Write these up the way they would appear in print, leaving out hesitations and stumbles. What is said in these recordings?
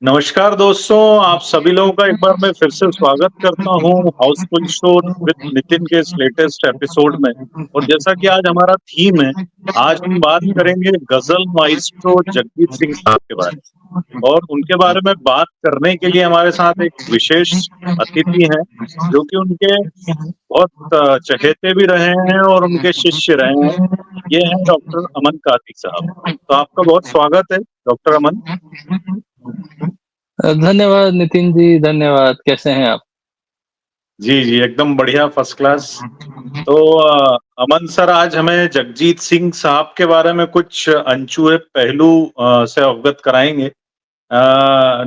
नमस्कार दोस्तों, आप सभी लोगों का एक बार मैं फिर से स्वागत करता हूँ हाउसफुल शो विद नितिन के इस लेटेस्ट एपिसोड में। और जैसा कि आज हमारा थीम है, आज हम बात करेंगे गजल माइस्ट्रो जगजीत सिंह साहब के बारे में। और उनके बारे में बात करने के लिए हमारे साथ एक विशेष अतिथि हैं, जो कि उनके बहुत चहेते भी रहे हैं और उनके शिष्य रहे हैं। ये हैं डॉक्टर अमन कादिर साहब। तो आपका बहुत स्वागत है, डॉक्टर अमन। धन्यवाद नितिन जी, धन्यवाद। कैसे हैं आप? जी, जी, एकदम बढ़िया फर्स्ट क्लास। तो अमन सर आज हमें जगजीत सिंह साहब के बारे में कुछ अनछुए पहलू से अवगत कराएँगे।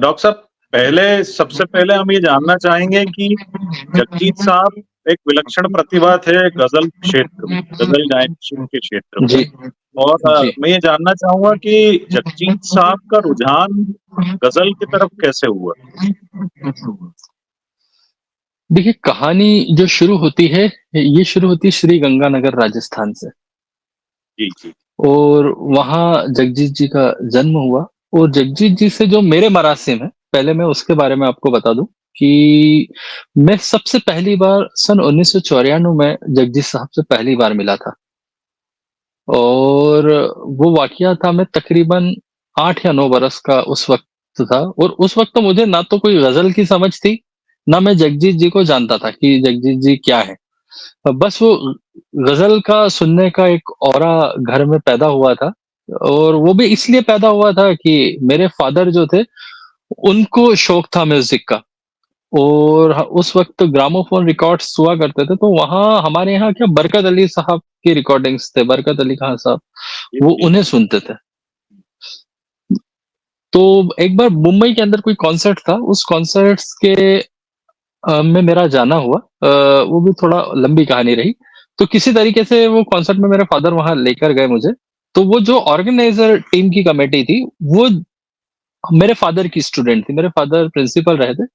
डॉक्टर साहब, पहले सबसे पहले हम ये जानना चाहेंगे कि जगजीत साहब एक विलक्षण प्रतिभा थे गज़ल क्षेत्र में, गज़ल गायन के क्षेत्र में। जी, और जी। मैं ये जानना चाहूँगा कि जगजीत साहब का रुझान गज़ल की तरफ कैसे हुआ? देखिए कहानी जो शुरू होती है, ये शुरू होती है श्री गंगानगर राजस्थान से जी, जी। और वहाँ जगजीत जी का जन्म हुआ और जगजीत जी से जो मेरे मरासिम हैं, पहले मैं उसके बारे में आपको बता दूँ कि मैं सबसे पहली बार सन 1994 में जगजीत साहब से पहली बार मिला था और वो वाक़या था मैं तकरीबन 8 या 9 बरस का उस वक़्त था और उस वक़्त तो मुझे ना तो कोई ग़ज़ल की समझ थी, ना मैं जगजीत जी को जानता था कि जगजीत जी क्या हैं। बस वो ग़ज़ल का सुनने का एक औरा घर में पैदा हुआ था और वो भी इसलिए पैदा हुआ था कि मेरे फ़ादर जो थे, उनको शौक था म्यूज़िक का और उस वक़्त ग्रामोफ़ोन रिकॉर्ड्स हुआ करते थे, तो वहाँ हमारे यहाँ क्या बरकत अली साहब की रिकॉर्डिंग्स थे, बरकत अली खान साहब, जी, वो जी। उन्हें सुनते थे। तो एक बार मुंबई के अंदर कोई कॉन्सर्ट था, उस कॉन्सर्ट्स के में मेरा जाना हुआ। वो भी थोड़ा लंबी कहानी रही। तो किसी तरीके से वो कॉन्सर्ट में मेरे फ़ादर वहाँ लेकर गए मुझे। तो वो जो ऑर्गेनाइज़र टीम की कमिटी थी, वो मेरे फ़ादर की स्टूडेंट थी। मेरे फ़ादर प्रिंसिपल रहे थे।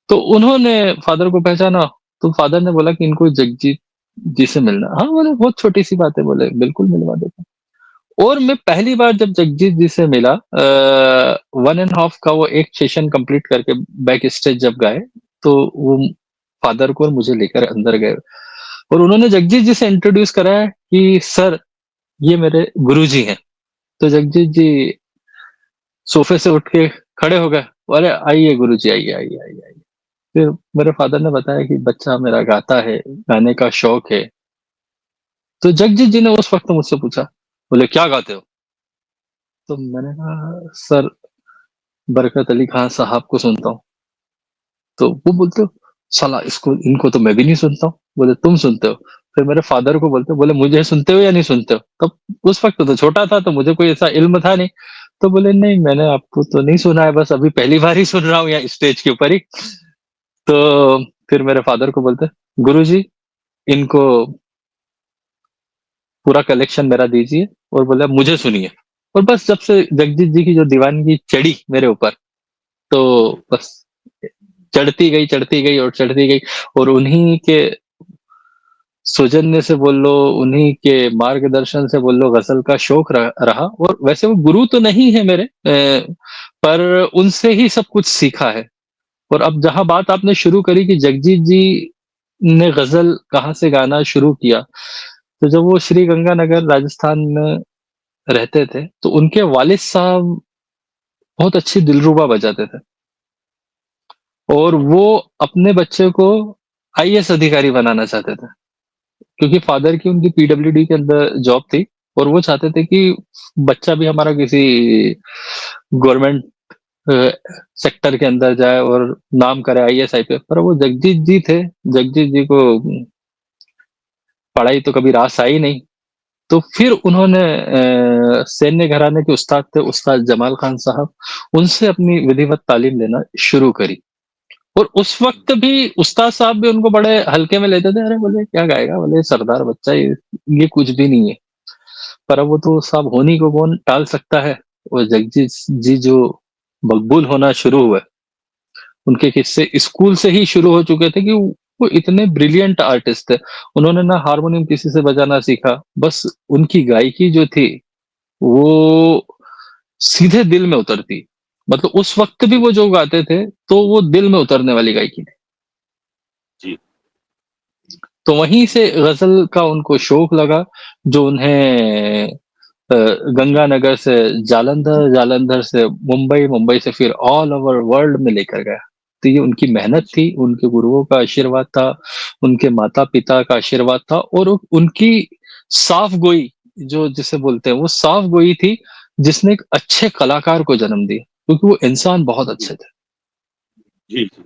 तो उन्होंने फ़ादर को पहचाना, तो फ़ादर ने बोला कि इनको जगजीत जी से मिलना है। हाँ, बोले बहुत छोटी-सी बात है, बोले बिल्कुल मिलवा देता हूँ। और मैं पहली बार जब जगजीत जी से मिला 1 एंड हाफ का वो एक सेशन कंप्लीट करके बैक स्टेज जब गए, तो वो फ़ादर को और मुझे लेकर अंदर गए और उन्होंने जगजीत जी से इंट्रोड्यूस कराया कि सर ये मेरे गुरुजी हैं। तो जगजीत जी सोफ़े से उठ के खड़े हो गए। अरे आइए गुरुजी आइए, आइए, आइए, आइए। फिर मेरे फ़ादर ने बताया कि बच्चा मेरा गाता है, गाने का शौक है। तो जगजीत जी ने उस वक़्त मुझसे पूछा, बोले क्या गाते हो? तो मैंने कहा सर बरकत अली खान साहब को सुनता हूँ। तो वो बोलते हो साला इसको इनको तो मैं भी नहीं सुनता हूँ। बोले तुम सुनते हो? फिर मेरे फ़ादर को बोलते हो, बोले मुझे सुनते हो या नहीं सुनते हो? तब उस वक़्त तो छोटा था तो मुझे कोई ऐसा इल्म था नहीं। तो बोले नहीं मैंने आपको तो नहीं सुना है, बस अभी पहली बार ही सुन रहा हूँ यहाँ स्टेज के ऊपर ही। तो फिर मेरे फ़ादर को बोलते, गुरुजी इनको पूरा कलेक्शन मेरा दीजिए और बोला मुझे सुनिए। और बस जब से जगजीत जी की जो दीवानगी चढ़ी मेरे ऊपर, तो बस चढ़ती गई और चढ़ती गई और उन्हीं के सौजन्य से बोल लो, उन्हीं के मार्गदर्शन से बोल लो ग़ज़ल का शौक रहा और वैसे वो गुरु तो नहीं है मेरे पर उनसे ही सब कुछ सीखा है। और अब जहाँ बात आपने शुरू करी कि जगजीत जी ने ग़ज़ल कहाँ से गाना शुरू किया, तो जब वो श्री गंगानगर राजस्थान में रहते थे, तो उनके वालिद साहब बहुत अच्छी दिलरुबा बजाते थे और वो अपने बच्चे को आईएएस अधिकारी बनाना चाहते थे। क्योंकि फ़ादर की उनकी पीडब्ल्यूडी के अंदर जॉब थी और वो चाहते थे कि बच्चा भी हमारा किसी गवर्नमेंट अ, सेक्टर के अंदर जाए और नाम करे आईएएस, आईपीएस। पर वो जगजीत जी थे, जगजीत जी को पढ़ाई तो कभी रास आई नहीं। तो फिर उन्होंने सैन्य घराने के उस्ताद थे, उस्ताद जमाल खान साहब, उनसे अपनी विधिवत तालीम लेना शुरू करी। और उस वक़्त भी उस्ताद साहब भी उनको बड़े हल्के में लेते थे, अरे बोले क्या गाएगा? बोले सरदार बच्चा ये कुछ भी नहीं है। पर अब वो तो साहब होनी को कौन टाल सकता है? और जगजीत जी जो मकबूल होना शुरू हुए, उनके किस्से स्कूल से ही शुरू हो चुके थे कि वो इतने ब्रिलियंट आर्टिस्ट थे। उन्होंने ना हारमोनियम किसी से बजाना सीखा, बस उनकी गायकी जो थी, वो सीधे दिल में उतरती। मतलब उस वक़्त भी वो जो गाते थे, तो वो दिल में उतरने वाली गायकी थी। जी, तो वहीं से ग़ज़ल का उनको शौक लगा, जो उन्हें अ, गंगानगर से जालंधर, जालंधर से मुंबई, मुंबई से फिर ऑल ओवर वर्ल्ड में लेकर गया। तो ये उनकी मेहनत जी, थी, उनके गुरुओं का आशीर्वाद था, उनके माता-पिता का आशीर्वाद था और उनकी साफ़ गोई जो जिसे बोलते हैं, वो साफ़ गोई थी, जिसने एक अच्छे कलाकार को जन्म दिया, क्योंकि वो इंसान बहुत जी, अच्छे थे। जी, जी।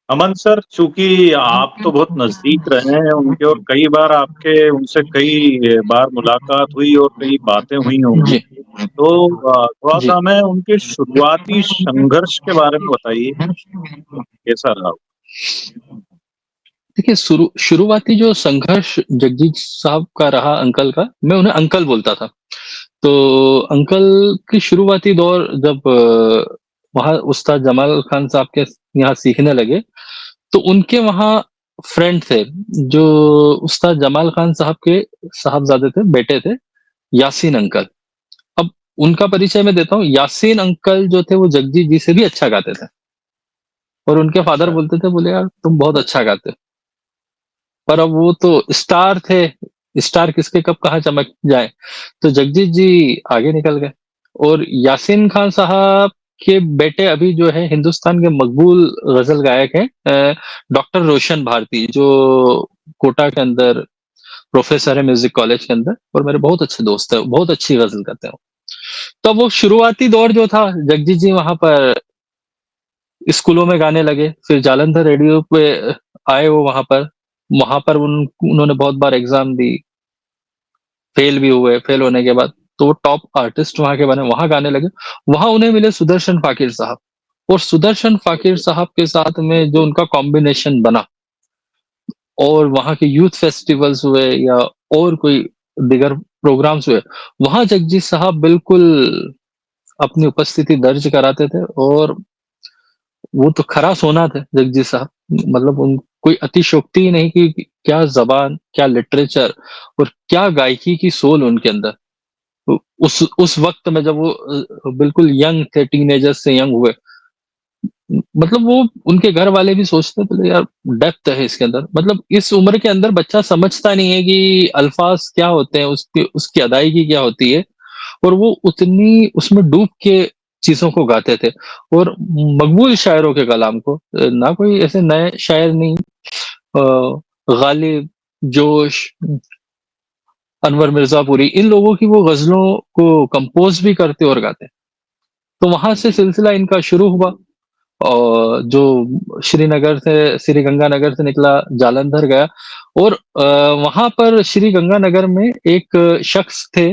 अमन सर, चूँकि आप तो बहुत नज़दीक रहे हैं उनके और कई बार आपके उनसे कई बार मुलाकात हुई और कई बातें हुई होंगी। जी, तो थोड़ा-सा जी। हमें उनके शुरुआती संघर्ष के बारे में बताइए, कैसा रहा? देखिए, शुरुआती जो संघर्ष जगजीत साहब का रहा अंकल का, मैं उन्हें अंकल बोलता था। तो अंकल की शुरुआती दौर जब वहाँ उस्ताद जमाल खान साहब के यहाँ सीखने लगे, तो उनके वहाँ फ्रेंड थे, जो उस्ताद जमाल खान साहब के साहबज़ादे थे, बेटे थे, यासीन अंकल। अब उनका परिचय मैं देता हूँ, यासीन अंकल जो थे वो जगजीत जी से भी अच्छा गाते थे और उनके फादर अच्छा, बोलते थे, बोले, "यार, तुम बहुत अच्छा गाते हो।" पर अब वो तो स्टार थे, स्टार किसके कब कहाँ चमक जाए, तो जगजीत जी आगे निकल गए और यासीन खान साहब के बेटे अभी जो है हिंदुस्तान के मकबूल गज़ल गायक हैं डॉक्टर रोशन भारती जो कोटा के अंदर प्रोफ़ेसर है म्यूज़िक कॉलेज के अंदर और मेरे बहुत अच्छे दोस्त हैं, बहुत अच्छी गज़ल गाते हैं वो। तो वो शुरुआती दौर जो था जगजीत जी वहाँ पर स्कूलों में गाने लगे, फिर जालंधर रेडियो पे आए वो वहाँ पर उन्होंने बहुत बार एग्ज़ाम दी, फेल भी हुए, फेल होने के बाद तो वो टॉप आर्टिस्ट वहाँ के बने, वहाँ गाने लगे। वहाँ उन्हें मिले सुदर्शन फ़ाकिर साहब और सुदर्शन फ़ाकिर साहब के साथ में जो उनका कॉम्बिनेशन बना और वहाँ के यूथ फेस्टिवल्स हुए या और कोई दीगर प्रोग्राम्स हुए, वहाँ जगजीत साहब बिल्कुल अपनी उपस्थिति दर्ज कराते थे और वो तो खरा सोना थे जगजीत साहब। मतलब उन कोई अतिशयोक्ति ही नहीं कि क्या ज़बान, क्या लिटरेचर और क्या गायकी की सोल उनके अंदर। उस वक़्त में जब वो बिल्कुल यंग थे, टीनेजर्स से यंग हुए, मतलब वो उनके घर वाले भी सोचते थे यार डेप्थ है इसके अंदर। मतलब इस उम्र के अंदर बच्चा समझता नहीं है कि अल्फ़ाज़ क्या होते हैं, उसकी उसकी अदायगी क्या होती है और वो उतनी उसमें डूब के चीज़ों को गाते थे और मकबूल शायरों के कलाम को ना कोई ऐसे नए शायर नहीं गालिब, जोश, अनवर मिर्ज़ापुरी इन लोगों की वो ग़ज़लों को कंपोज़ भी करते और गाते। तो वहाँ से जी, सिलसिला इनका शुरू हुआ और जो श्री गंगानगर से निकला, जालंधर गया और वहाँ पर श्री गंगानगर में एक शख्स थे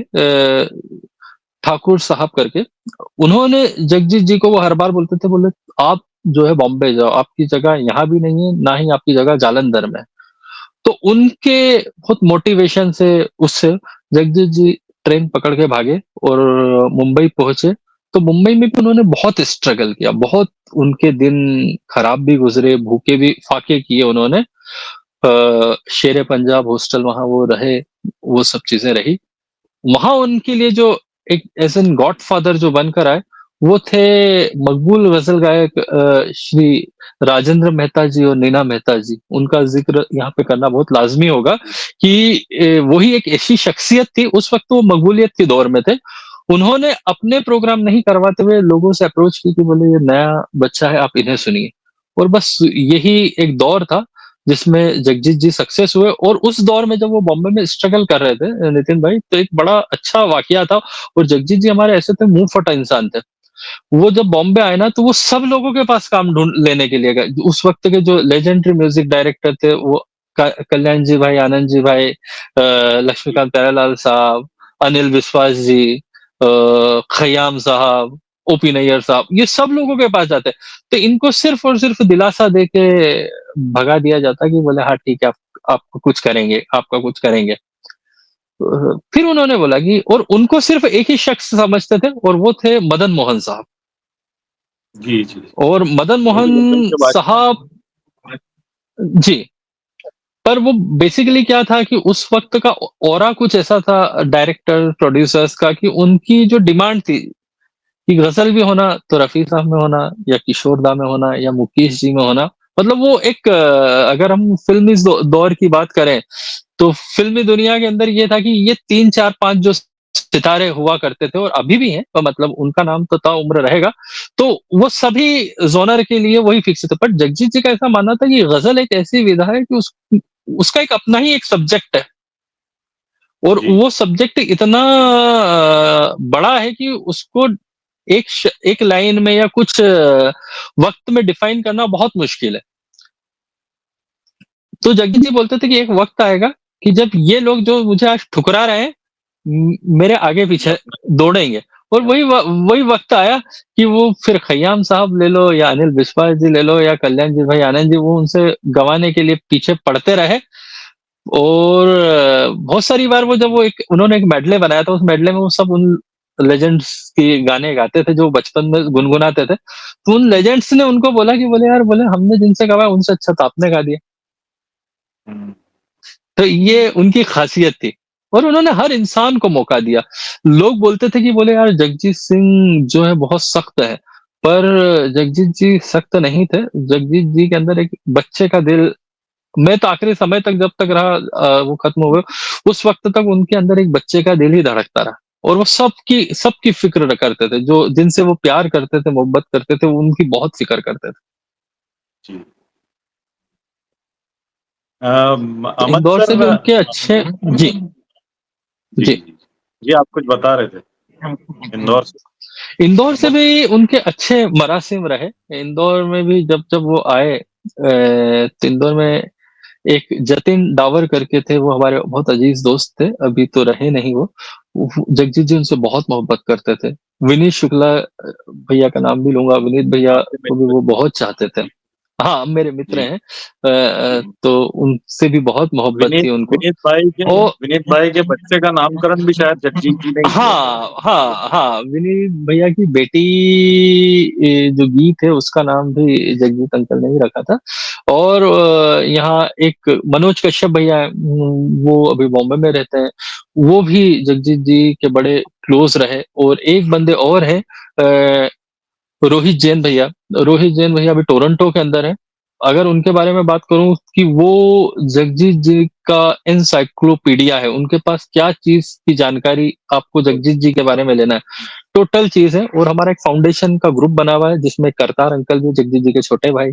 ठाकुर साहब करके, उन्होंने जगजीत जी को वो हर बार बोलते थे, बोले, "आप जो है बॉम्बे जाओ, आपकी जगह यहाँ भी नहीं है, ना ही आपकी जगह जालंधर में है।" तो उनके बहुत मोटिवेशन से उससे जगजीत जी ट्रेन पकड़ के भागे और मुंबई पहुँचे। तो मुंबई में भी उन्होंने बहुत स्ट्रगल किया, बहुत उनके दिन खराब भी गुज़रे, भूखे भी फाके किए उन्होंने। शेर-ए पंजाब हॉस्टल वहाँ वो रहे, वो सब चीज़ें रही। वहाँ उनके लिए जो एक एज़ एन गॉडफ़ादर जो बनकर आए, वो थे मकबूल ग़ज़ल गायक श्री राजेंद्र मेहता जी और नीना मेहता जी। उनका ज़िक्र यहाँ पे करना बहुत लाज़मी होगा कि वही एक ऐसी शख़्सियत थी, उस वक़्त वो मकबूलियत के दौर में थे। उन्होंने अपने प्रोग्राम नहीं करवाते हुए लोगों से अप्रोच की कि बोले ये नया बच्चा है, आप इन्हें सुनिए। और बस यही एक दौर था जिसमें जगजीत जी सक्सेस हुए और उस दौर में जब वो बॉम्बे में स्ट्रगल कर रहे थे नितिन भाई, तो एक बड़ा अच्छा वाकया था और जगजीत जी हमारे ऐसे थे मुँह फटा इंसान थे। वो जब बॉम्बे आए ना तो वो सब लोगों के पास काम ढूँढ लेने के लिए गए। उस वक़्त के जो लेजेंडरी म्यूज़िक डायरेक्टर थे वो कल्याण जी भाई, आनंद जी भाई लक्ष्मीकांत प्यारेलाल साहब, अनिल विश्वास जी खय्याम साहब, ओपी नैयर साहब, ये सब लोगों के पास जाते। तो इनको सिर्फ़ और सिर्फ़ दिलासा देके भगा दिया जाता कि बोले हाँ ठीक है, आप कुछ करेंगे, आपका कुछ करेंगे। फिर उन्होंने बोला कि और उनको सिर्फ़ एक ही शख़्स समझते थे और वो थे मदन मोहन साहब जी, जी। और मदन वो भी मोहन लंदन के बादशाह हैं। साहब जी, पर वो बेसिकली क्या था कि उस वक़्त का ऑरा कुछ ऐसा था डायरेक्टर, प्रोड्यूसर्स का कि उनकी जो डिमांड थी कि गज़ल भी होना तो रफ़ी साहब में होना या किशोर दा में होना या मुकेश जी में होना, मतलब वो एक अगर हम फ़िल्मी दौर की बात करें, तो फ़िल्मी दुनिया के अंदर ये था कि ये 3, 4, 5 जो सितारे हुआ करते थे और अभी भी हैं, तो मतलब उनका नाम तो ताउम्र रहेगा। तो वो सभी जॉनर के लिए वही फिक्स थे। बट जगजीत जी का ऐसा मानना था कि गज़ल एक ऐसी विधा है कि उसका एक अपना ही एक सब्जेक्ट है और जी, वो सब्जेक्ट इतना बड़ा है कि उसको एक लाइन में या कुछ वक़्त में डिफाइन करना बहुत मुश्किल है। तो जगजीत जी बोलते थे कि एक वक़्त आएगा कि जब ये लोग जो मुझे आज ठुकरा रहे हैं, मेरे ये आगे-पीछे अपना दौड़ेंगे और वही वक़्त आया कि वो फिर खय्याम साहब ले लो या अनिल विश्वास जी ले लो या कल्याण जी भाई आनंद जी, वो उनसे गँवाने के लिए पीछे पड़ते रहे और बहुत सारी बार वो जब वो एक उन्होंने एक मेडले बनाया था, उस मेडले में वो सब उन लेजेंड्स के गाने गाते थे, जो बचपन में गुनगुनाते थे। तो उन लेजेंड्स ने उनको बोला कि बोले यार बोले हमने जिनसे गवाया उनसे अच्छा तो आपने गा दिया। हुँ, तो ये उनकी ख़ासियत थी और उन्होंने हर इंसान को मौका दिया। लोग बोलते थे कि बोले यार जगजीत सिंह जो है बहुत सख्त है, पर जगजीत जी सख्त नहीं थे। जगजीत जी के अंदर एक बच्चे का दिल, मैं तो आखिरी समय तक जब तक रहा वो खत्म हुए, उस वक़्त तक उनके अंदर एक बच्चे का दिल ही धड़कता रहा और वो सबकी फ़िक्र करते थे। जो जिनसे वो प्यार करते थे, मोहब्बत करते थे, वो उनकी बहुत फ़िक्र करते थे। जी। तो अमन इंदौर से सर भी उनके अच्छे जी, जी, जी। जी। जी, आप कुछ बता रहे थे, इंदौर से? इंदौर से भी उनके अच्छे मरासिम रहे। इंदौर में भी जब वो आए तो इंदौर में एक जतिन डावर करके थे, वो हमारे बहुत अजीज़ दोस्त थे, अभी तो रहे नहीं वो। जगजीत जी उनसे बहुत मोहब्बत करते थे। विनीत शुक्ला भैया का नाम भी लूँगा, विनीत भैया आपके को भी मित्र वो थे। बहुत चाहते थे। हाँ, मेरे मित्र जी, हैं। जी। तो उनसे भी बहुत मोहब्बत विनीत थी उनको। विनीत भाई के ओ विनीत भाई के बच्चे का नामकरण भी शायद जगजीत जी ने ही किया था। हाँ, हाँ, हाँ, विनीत भैया की बेटी जो गीत है उसका नाम भी जगजीत अंकल ने ही रखा था और यहाँ एक मनोज कश्यप भैया हैं, वो अभी बॉम्बे में रहते हैं। वो भी जगजीत जी के बड़े क्लोज़ रहे और एक बंदे और हैं रोहित जैन भैया। रोहित जैन भैया अभी टोरंटो के अंदर हैं। अगर उनके बारे में बात करूँ कि वो जगजीत जी का एनसाइक्लोपीडिया है, उनके पास क्या चीज़ की जानकारी आपको जगजीत जी के बारे में लेना है, टोटल चीज़ है और हमारा एक फाउंडेशन का ग्रुप बना हुआ है जिसमें करतार अंकल भी जगजीत जी के छोटे भाई,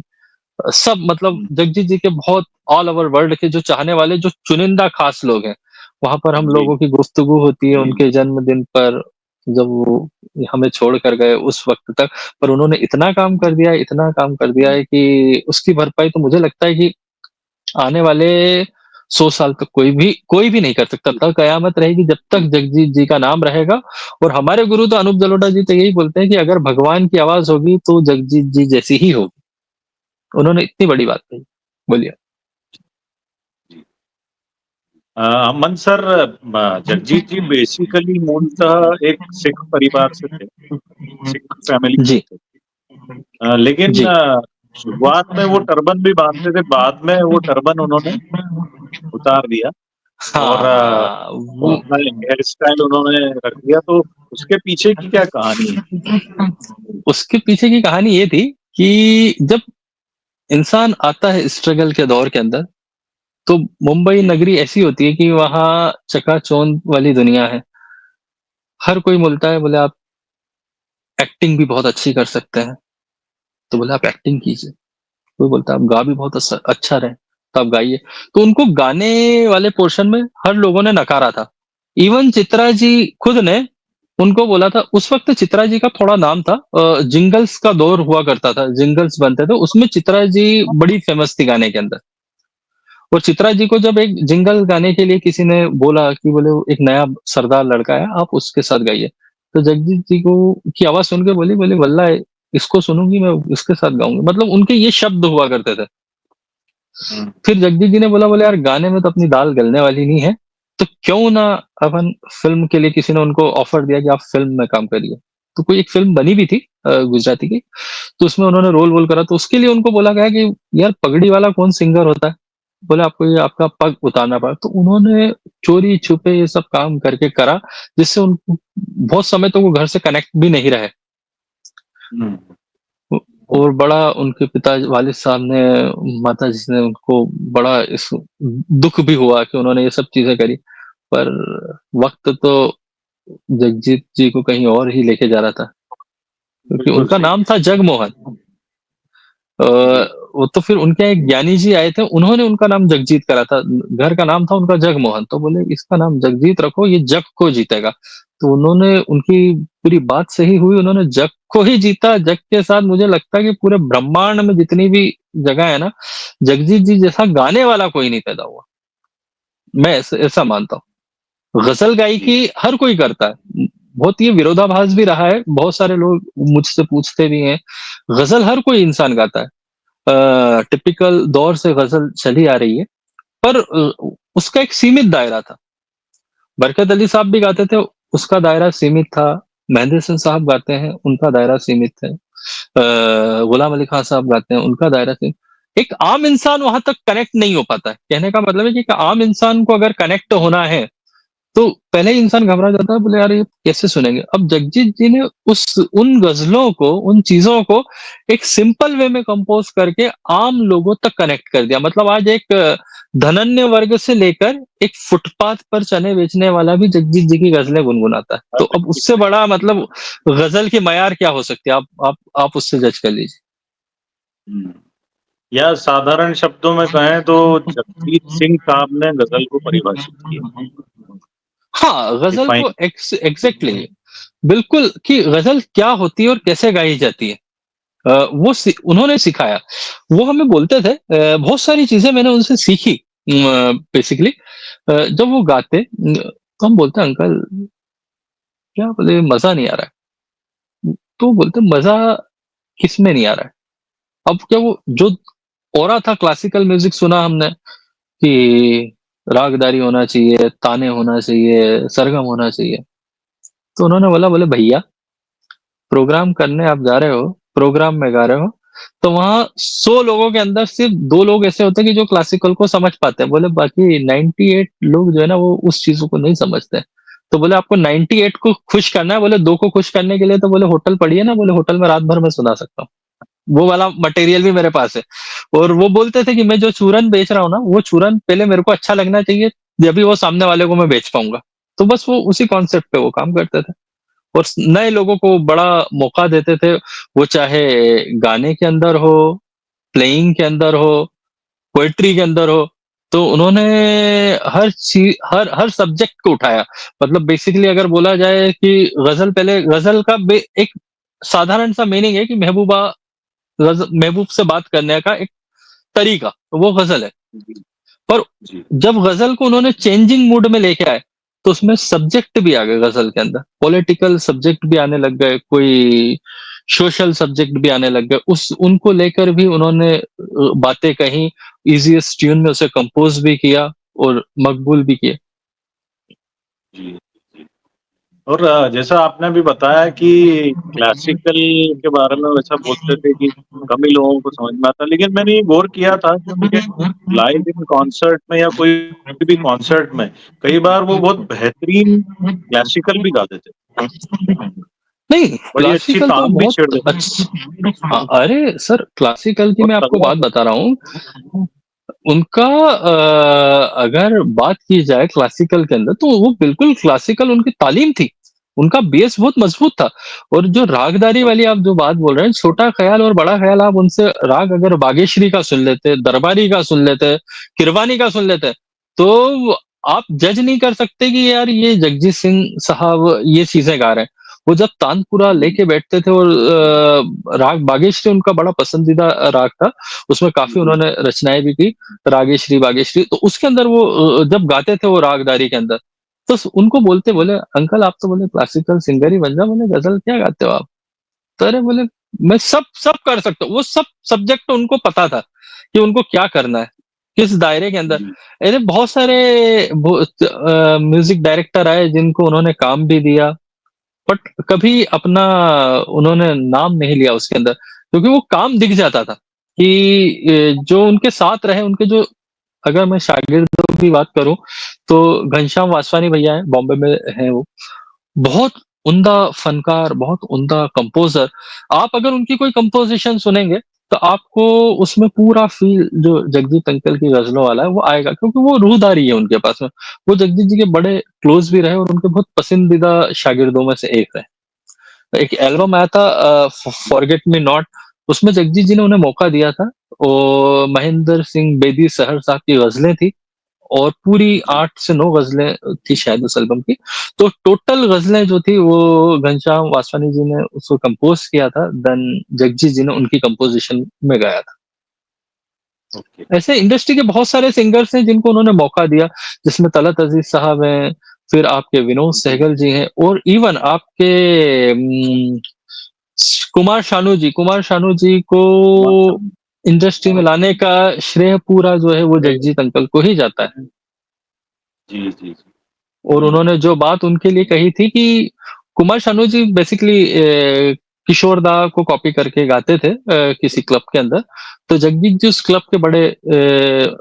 सब मतलब हुँ, जगजीत जी के बहुत ऑल ओवर वर्ल्ड के जो चाहने वाले जो चुनिंदा खास लोग हैं, वहाँ पर हम जी, लोगों की गुफ्तगू होती है उनके जन्मदिन पर, जब वो हमें छोड़ कर गए उस वक़्त तक। पर उन्होंने इतना काम कर दिया है कि उसकी भरपाई तो मुझे लगता है कि आने वाले 100 साल तक कोई भी नहीं कर सकता। जी, तब कयामत रहेगी जब तक जगजीत जी का नाम रहेगा और हमारे गुरु तो अनूप जलोटा जी तो यही बोलते हैं कि अगर भगवान की आवाज़ होगी तो जगजीत जी जैसी ही होगी। उन्होंने इतनी बड़ी बात कही। बोलिए। जी। अमन सर जगजीत जी बेसिकली मूलतः एक सिख परिवार से थे, सिख फैमिली से जी, थे। लेकिन जी। शुरुआत में वो टर्बन भी बाँधते थे, बाद में वो टर्बन उन्होंने उतार दिया और हाँ, वो अपना हेयर स्टाइल उन्होंने रख दिया, तो उसके पीछे की क्या कहानी है? उसके पीछे की कहानी ये थी कि जब इंसान आता है स्ट्रगल के दौर के अंदर, तो मुंबई जी, नगरी ऐसी होती है कि वहाँ चकाचौंध वाली दुनिया है। हर कोई बोलता है बोले आप एक्टिंग भी बहुत अच्छी कर सकते हैं, तो बोले आप एक्टिंग कीजिए। कोई बोलता है आप गा भी बहुत अच्छा रहे, तो आप गाइए। तो उनको गाने वाले पोर्शन में हर लोगों ने नकारा था। इवन चित्रा जी खुद ने उनको बोला था, उस वक़्त चित्रा जी का थोड़ा नाम था, जिंगल्स का दौर हुआ करता था, जिंगल्स बनते थे, उसमें चित्रा जी बड़ी फेमस थी गाने के अंदर। और चित्रा जी को जब एक जिंगल गाने के लिए किसी ने बोला कि बोले वो एक नया सरदार लड़का है, आप उसके साथ गाइए। तो जगजीत जी को की आवाज़ सुन के बोली, बोली वल्लाह इसको सुनूँगी मैं इसके साथ गाऊँगी। मतलब उनके ये शब्द हुआ करते थे। हुँ, फिर जगजीत जी ने बोला, बोले यार गाने में तो अपनी दाल गलने वाली नहीं है, तो क्यों ना अपन फ़िल्म के लिए किसी ने उनको ऑफ़र दिया कि आप फ़िल्म में काम करिए। तो कोई एक फ़िल्म बनी भी थी गुजराती की, तो उसमें उन्होंने रोल-वोल करा, तो उसके लिए उनको बोला गया कि यार पगड़ी वाला कौन सिंगर होता है? बोले आपको ये आपका पग उतारना पड़ा। तो उन्होंने चोरी-छुपे ये सब काम करके करा, जिससे उनको बहुत समय तक वो घर से कनेक्ट भी नहीं रहे। हुँ, ओ और बड़ा उनके पिता वालिद साहब ने माताजी ने उनको बड़ा इस दुःख भी हुआ कि उन्होंने ये सब चीज़ें करी। पर वक़्त तो जगजीत जी को कहीं और ही लेके जा रहा था, क्योंकि बिल्कुल उनका सही नाम है। था जगमोहन। अ, जी, वो तो फिर उनके एक ज्ञानी जी आए थे, उन्होंने उनका नाम जगजीत करा था। घर का नाम था उनका जगमोहन, तो बोले इसका नाम जगजीत रखो, ये जग को जीतेगा। तो उन्होंने उनकी पूरी बात सही हुई, उन्होंने जग को ही जीता। जग के साथ मुझे लगता है कि पूरे ब्रह्मांड में जितनी भी जगह है ना, जगजीत जी जैसा गाने वाला कोई नहीं पैदा हुआ। मैं ऐसा ऐसा मानता हूँ। गज़ल जी, गायकी हर कोई करता है। बहुत ये विरोधाभास भी रहा है, बहुत सारे लोग मुझसे पूछते भी हैं। गज़ल हर कोई इंसान गाता है। टिपिकल दौर से गज़ल चली आ रही है, पर उसका एक सीमित दायरा था। बरकत अली साहब भी गाते थे, उसका दायरा सीमित था। मेहंदी हसन साहब गाते हैं, उनका दायरा सीमित है। गुलाम अली खान साहब गाते हैं, उनका दायरा सीमित। एक आम इंसान वहाँ तक कनेक्ट नहीं हो पाता है। कहने का मतलब है कि एक आम इंसान को अगर कनेक्ट होना है, तो पहले ही इंसान घबरा जाता है, बोले यार ये कैसे सुनेंगे। अब जगजीत जी ने उस उन गजलों को, उन चीजों को एक सिंपल वे में कंपोज करके आम लोगों तक कनेक्ट कर दिया। मतलब आज एक धनन्य वर्ग से लेकर एक फुटपाथ पर चने बेचने वाला भी जगजीत जी की गजलें गुनगुनाता है। हाँ, तो अब बिल्कुल उससे सही। बड़ा मतलब गजल की मयार क्या हो सकती है, आप उससे जज कर लीजिए। हुँ, या साधारण शब्दों में कहें तो जगजीत सिंह साहब ने गज़ल को परिभाषित किया, हाँ, गजल को डिफाइन एग्जैक्टली बिल्कुल, कि गजल क्या होती है और कैसे गाई जाती है। उन्होंने सिखाया। वो हमें बोलते थे, बहुत सारी चीज़ें मैंने उनसे सीखी बेसिकली। जब वो गाते तो हम बोलते अंकल क्या बोले मज़ा नहीं आ रहा है। तो बोलते मज़ा किसमें नहीं आ रहा है? अब क्या वो जो ऑरा था क्लासिकल म्यूज़िक सुना हमने कि रागदारी होना चाहिए, ताने होना चाहिए, सरगम होना चाहिए। तो उन्होंने बोला बोले भैया प्रोग्राम करने आप जा रहे हो, प्रोग्राम में गा रहे हो, तो वहाँ 100 लोगों के अंदर सिर्फ 2 लोग ऐसे होते हैं कि जो क्लासिकल को समझ पाते हैं। बोले बाकी 98 लोग जो है ना वो उस चीज़ों को नहीं समझते हैं। तो बोले आपको 98 को खुश करना है, बोले 2 को खुश करने के लिए तो बोले होटल पढ़िए ना, बोले होटल में रात भर मैं सुना सकता हूँ। वो वाला मटेरियल भी मेरे पास है। और वो बोलते थे कि मैं जो चूरन बेच रहा हूँ ना, वो चूरन पहले मेरे को अच्छा लगना चाहिए, जभी वो सामने वाले को मैं बेच पाऊँगा। तो बस वो उसी कॉन्सेप्ट पे वो काम करते थे। और नए लोगों को बड़ा मौका देते थे, वो चाहे गाने के अंदर हो, प्लेइंग के अंदर हो, पोएट्री के अंदर हो। तो उन्होंने हर हर सब्जेक्ट को उठाया। मतलब बेसिकली अगर बोला जाए कि गज़ल का एक साधारण सा मीनिंग है कि महबूब से बात करने का एक तरीका, वो गज़ल है। जी, पर जी, जब गज़ल को उन्होंने चेंजिंग मूड में लेके आए, तो उसमें सब्जेक्ट भी आ गए गज़ल के अंदर। पॉलिटिकल सब्जेक्ट भी आने लग गए, कोई सोशल सब्जेक्ट भी आने लग गए। उस उनको लेकर भी उन्होंने बातें कहीं, ईज़ीएस्ट ट्यून में उसे कंपोज़ भी किया और मकबूल भी किया। जी। और जैसा आपने अभी बताया कि क्लासिकल के बारे में वैसा बोलते थे कि कम ही लोगों को समझ में आता है। लेकिन मैंने ये गौर किया था कि उनके लाइव इन कॉन्सर्ट में या कोई भी कॉन्सर्ट में कई बार वो बहुत बेहतरीन क्लासिकल भी गाते थे। नहीं, बड़ी अच्छी क्लासिकल तो तान भी छेड़ बहुत देते थे। अरे सर क्लासिकल की और मैं आपको तबला बात पे बता रहा हूँ। उनका अगर बात की जाए क्लासिकल के अंदर, तो वो बिल्कुल क्लासिकल उनकी तालीम थी। उनका बेस बहुत मजबूत था। और जो रागदारी वाली आप जो बात बोल रहे हैं, छोटा ख़्याल और बड़ा ख़्याल, आप उनसे राग अगर बागेश्वरी का सुन लेते, दरबारी का सुन लेते, किरवानी का सुन लेते, तो आप जज नहीं कर सकते कि यार ये जगजीत सिंह साहब ये चीज़ें गा रहे हैं। वो जब तानपुरा जी, लेके बैठते थे और राग बागेश्वरी उनका बड़ा पसंदीदा राग था। उसमें काफ़ी जी, उन्होंने रचनाएँ भी की। रागेश्री बागेश्री, तो उसके अंदर वो जब गाते थे वो रागदारी के अंदर, तो उनको बोलते, बोले अंकल आप तो बोले क्लासिकल सिंगर ही बन जाओ, बोले गजल क्या गाते हो आप। तो अरे बोले मैं सब सब कर सकता हूँ। वो सब सब्जेक्ट उनको पता था कि उनको क्या करना है, किस दायरे के अंदर। जी, ऐसे बहुत सारे म्यूजिक डायरेक्टर आए जिनको उन्होंने काम भी दिया, बट कभी अपना उन्होंने नाम नहीं लिया उसके अंदर, क्योंकि वो काम दिख जाता था कि जो उनके साथ रहे, उनके जो, अगर मैं शागिर्दों की बात करूँ, तो घनश्याम वासवानी भैया हैं, बॉम्बे में हैं वो। बहुत उम्दा फनकार, बहुत उम्दा कंपोज़र, आप अगर उनकी कोई कंपोज़िशन सुनेंगे, तो आपको उसमें पूरा फ़ील जो जगजीत अंकल की ग़ज़लों वाला है, वो आएगा क्योंकि वो रूहदारी है उनके पास में। वो जगजीत जी के बड़े क्लोज़ भी रहे और उनके बहुत पसंदीदा शागिर्दों में से एक रहे। एक एल्बम आया था फॉरगेट मी नॉट, उसमें जगजीत जी ने उन्हें मौका दिया था और महेंद्र सिंह बेदी सहर साहब की ग़ज़लें थी और पूरी जी, 8 से 9 ग़ज़लें थी शायद उस एल्बम की। तो टोटल ग़ज़लें जो थी वो घनश्याम वासवानी जी ने उसको कंपोज़ किया था, देन जगजीत जी ने उनकी कंपोज़िशन में गाया था। ओके। ऐसे इंडस्ट्री के बहुत सारे सिंगर्स हैं जिनको उन्होंने मौका दिया, जिसमें तलत अज़ीज़ साहब हैं, फिर आपके विनोद जी, सहगल जी हैं और इवन आपके कुमार शानू जी को कुमार सानू। इंडस्ट्री में लाने का श्रेय पूरा जो है वो अरे! जगजीत अंकल को ही जाता है। जी, जी, जी। और उन्होंने जो बात उनके लिए कही थी कि कुमार शानू जी बेसिकली किशोर दा को कॉपी करके गाते थे किसी क्लब के अंदर। तो जगजीत जी उस क्लब के बड़े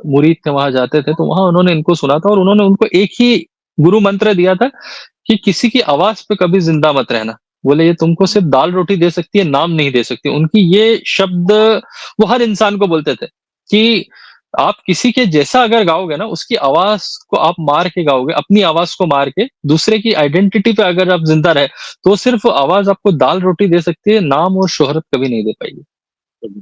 मुरीद थे, वहाँ जाते थे, तो वहाँ उन्होंने इनको सुना था और उन्होंने उनको एक ही गुरु मंत्र दिया था कि किसी की आवाज़ पे कभी ज़िंदा मत रहना। बोले ये तुमको सिर्फ़ दाल-रोटी दे सकती है, नाम नहीं दे सकती। उनकी ये शब्द वो हर इंसान को बोलते थे कि आप किसी के जैसा अगर गाओगे ना, उसकी आवाज़ को आप मार के गाओगे, अपनी आवाज़ को मार के, दूसरे की आइडेंटिटी पे अगर आप ज़िंदा रहे, तो सिर्फ़ आवाज़ आपको दाल-रोटी दे सकती है, नाम और शोहरत कभी नहीं दे पाएगी।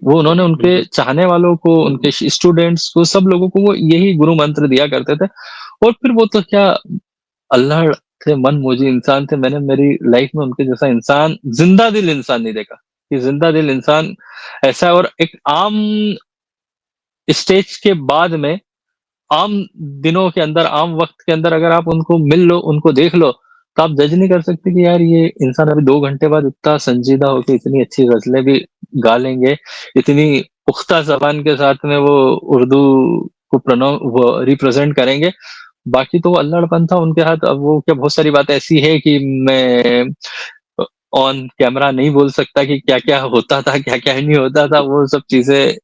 वो उन्होंने उनके बिल्कुल। चाहने वालों को, उनके स्टूडेंट्स को, सब लोगों को वो यही गुरु मंत्र दिया करते थे और फिर वो तो क्या अल्हड़ थे, मनमौजी इंसान थे। मैंने मेरी लाइफ़ में उनके जैसा इंसान, ज़िंदा दिल इंसान नहीं देखा, कि ज़िंदा दिल इंसान ऐसा है और एक आम स्टेज के बाद में आम दिनों के अंदर, आम वक़्त के अंदर अगर आप उनको मिल लो, उनको देख लो, तो आप जज नहीं कर सकते कि यार ये इंसान अभी 2 घंटे बाद इतना संजीदा होके इतनी अच्छी ग़ज़लें भी गा लेंगे, इतनी पुख्ता ज़बान के साथ में वो उर्दू को वो रिप्रेज़ेंट करेंगे। बाकी तो वो अल्हड़पन था उनके हाथ। अब वो क्या बहुत सारी बातें ऐसी है कि मैं अ, ऑन कैमरा नहीं बोल सकता कि क्या-क्या होता था, क्या-क्या नहीं होता था, वो सब चीज़ें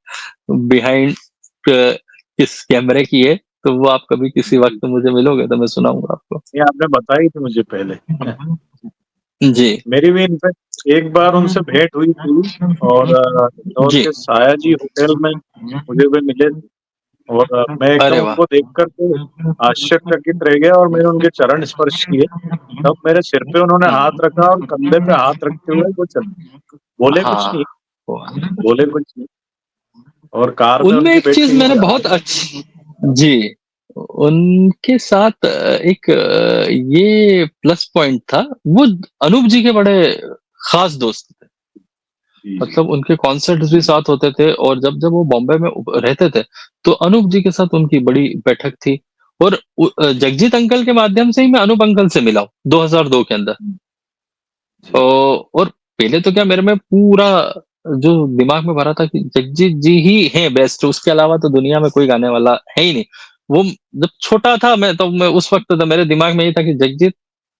बिहाइंड इस कैमरे की है, तो वो आप कभी किसी जी, वक़्त मुझे मिलोगे तो मैं सुनाऊँगा आपको। ये आपने बताई थी मुझे पहले। जी, मेरी भी इनफैक्ट एक बार उनसे भेंट हुई थी और इंदौर जी। के सायाजी होटल में मुझे वे मिले थे और मैं अरे एकदम वाह! उनको देख कर के आश्चर्यचकित रह गया और मैंने उनके चरण स्पर्श किए। तब मेरे सिर पे उन्होंने हाथ रखा और कंधे पे हाथ रखते हुए वो चले। बोले कुछ हाँ, नहीं, वो बोले कुछ नहीं और कार में उनमें उनकी एक चीज़ बैठे ही मैंने जा रहे बहुत अच्छी जी, उनके साथ एक ये प्लस पॉइंट था, वो अनूप जी के बड़े ख़ास दोस्त थे। जी, जी। मतलब उनके कॉन्सर्ट्स भी साथ होते थे और जब वो बॉम्बे में रहते थे, तो अनूप जी के साथ उनकी बड़ी बैठक थी और जगजीत अंकल के माध्यम से ही मैं अनूप अंकल से मिला हूँ, 2002 के अंदर। हुँ, जी, और पहले तो क्या मेरे में पूरा जो दिमाग में भरा था कि जगजीत जी ही हैं बेस्ट, उसके अलावा तो दुनिया में कोई गाने वाला है ही नहीं। वो जब छोटा था मैं उस वक़्त तो मेरे दिमाग में ये था कि जगजीत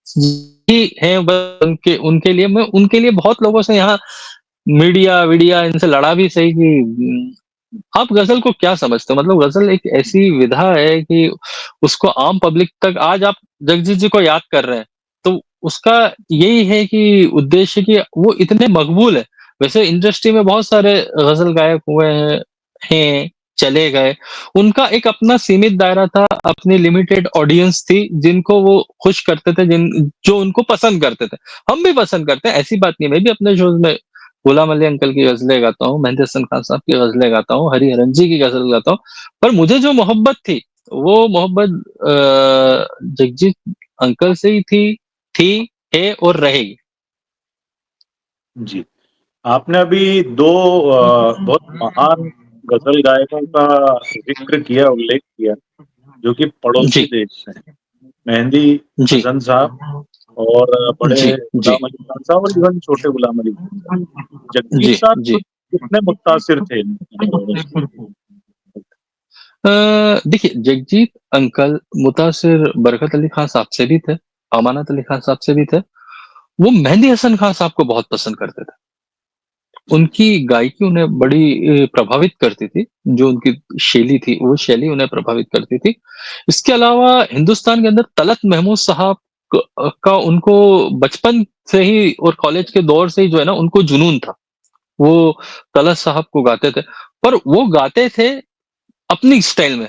जी हैं बस उनके उनके लिए मैं उनके लिए बहुत लोगों से यहाँ मीडिया-वीडिया इनसे लड़ा भी सही कि आप गज़ल को क्या समझते हो? मतलब गज़ल एक ऐसी विधा है कि उसको आम पब्लिक तक आज आप जगजीत जी को याद कर रहे हैं, तो उसका यही है कि उद्देश्य कि वो इतने मकबूल हैं। वैसे इंडस्ट्री में बहुत सारे गज़ल गायक हुए हैं, चले गए। उनका एक अपना सीमित दायरा था, अपनी लिमिटेड ऑडियंस थी, जिनको वो खुश करते थे, जो उनको पसंद करते थे। हम भी पसंद करते हैं, ऐसी बात नहीं है। मैं भी अपने शोज़ में गुलाम अली अंकल की गज़लें गाता हूँ, मेहंदी हसन खान साहब की गज़लें गाता हूँ, हरिहरन जी की गज़ल गाता हूँ। पर मुझे जो मोहब्बत थी, वो मोहब्बत जगजीत अंकल से ही थी, है और रहेगी। जी। आपने अभी 2 बहुत महान गज़ल गायकों का ज़िक्र किया, उल्लेख किया, जो कि पड़ोसी जी, देश से हैं। मेहंदी जी, हसन साहब और बड़े जी, जी, गुलाम अली खान साहब और इवन छोटे गुलाम अली खान साहब। जगजीत जी, साहब जी। खुद कितने मुत्तासिर थे इन लोगों से? देखिए जगजीत अंकल मुतासिर बरकत अली खान साहब से भी थे, अमानत अली खान साहब से भी थे। वो मेहंदी हसन खान साहब को बहुत पसंद करते थे। जी, उनकी गायकी उन्हें बड़ी प्रभावित करती थी, जो उनकी शैली थी, वो शैली उन्हें प्रभावित करती थी। इसके अलावा हिंदुस्तान के अंदर तलत महमूद साहब का उनको बचपन से ही और कॉलेज के दौर से ही जो है ना उनको जुनून था। वो तलत साहब को गाते थे, पर वो गाते थे अपनी स्टाइल में।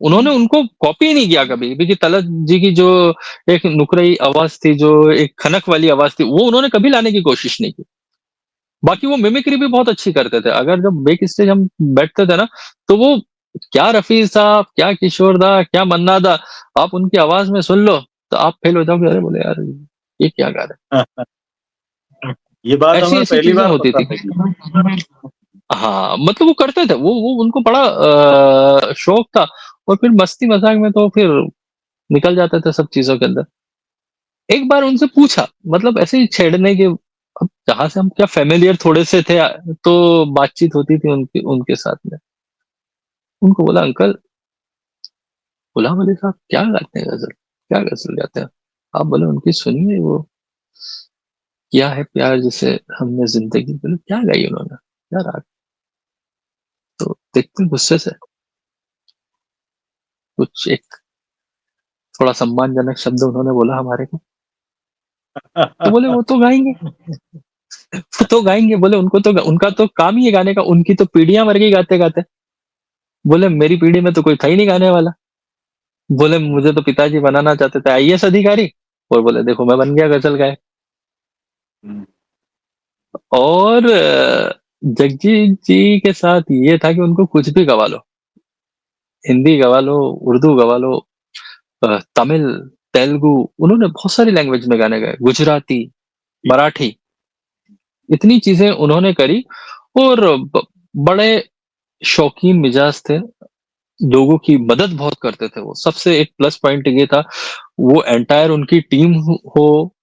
उन्होंने उनको कॉपी नहीं किया कभी भी कि तलत जी की जो एक नुक्कड़ी आवाज़ थी, जो एक खनक वाली आवाज़ थी, वो उन्होंने कभी लाने की कोशिश नहीं की। बाकी वो मिमिक्री भी बहुत अच्छी करते थे। अगर जब बैक स्टेज हम बैठते थे ना, तो वो क्या रफ़ी साहब, क्या किशोर दा, क्या मन्ना दा, आप उनकी आवाज़ में सुन लो, तो आप फ़ेल हो जाओगे। अरे बोले यार, ये क्या गा रहे ये बात हैं? हमें ऐसी-ऐसी पहली चीज़ें बार होती पता थी। लगी। हाँ, मतलब वो करते थे, वो उनको बड़ा शौक था और फिर मस्ती-मज़ाक में तो फिर निकल जाते थे सब चीज़ों के अंदर। एक बार उनसे पूछा, मतलब ऐसे ही छेड़ने के, अब जहाँ से हम क्या फ़ैमिलियर थोड़े से थे, तो बातचीत होती थी उनकी उनके साथ में। उनको बोला, अंकल, गुलाम अली साहब क्या गाते हैं गज़ल? क्या गज़ल गाते हैं? आप बोले उनकी सुनिए वो, किया है प्यार जिसे हमने ज़िंदगी, बोले क्या गाई उन्होंने? क्या राग? तो देखते ही गुस्से से कुछ एक थोड़ा सम्मानजनक शब्द उन्होंने बोला हमारे को, तो बोले वो तो गाएँगे, वो तो गाएँगे, बोले उनको तो उनका तो काम ही है गाने का, उनकी तो पीढ़ियाँ मर गई गाते-गाते। बोले मेरी पीढ़ी में तो कोई था ही नहीं गाने वाला। बोले मुझे तो पिताजी बनाना चाहते थे आईएएस अधिकारी, और बोले देखो मैं बन गया गज़ल गायक। हुँ, और जगजीत जी के साथ ये था कि उनको कुछ भी गवा लो, हिंदी गवा लो, उर्दू गवा लो, तमिल, तेलुगु, उन्होंने बहुत सारी लैंग्वेज में गाने गाए, गुजराती, जी, मराठी, इतनी चीज़ें उन्होंने करी। और बड़े शौकीन मिजाज थे, लोगों की मदद बहुत करते थे वो। सबसे एक प्लस पॉइंट ये था, वो एंटायर उनकी टीम हो,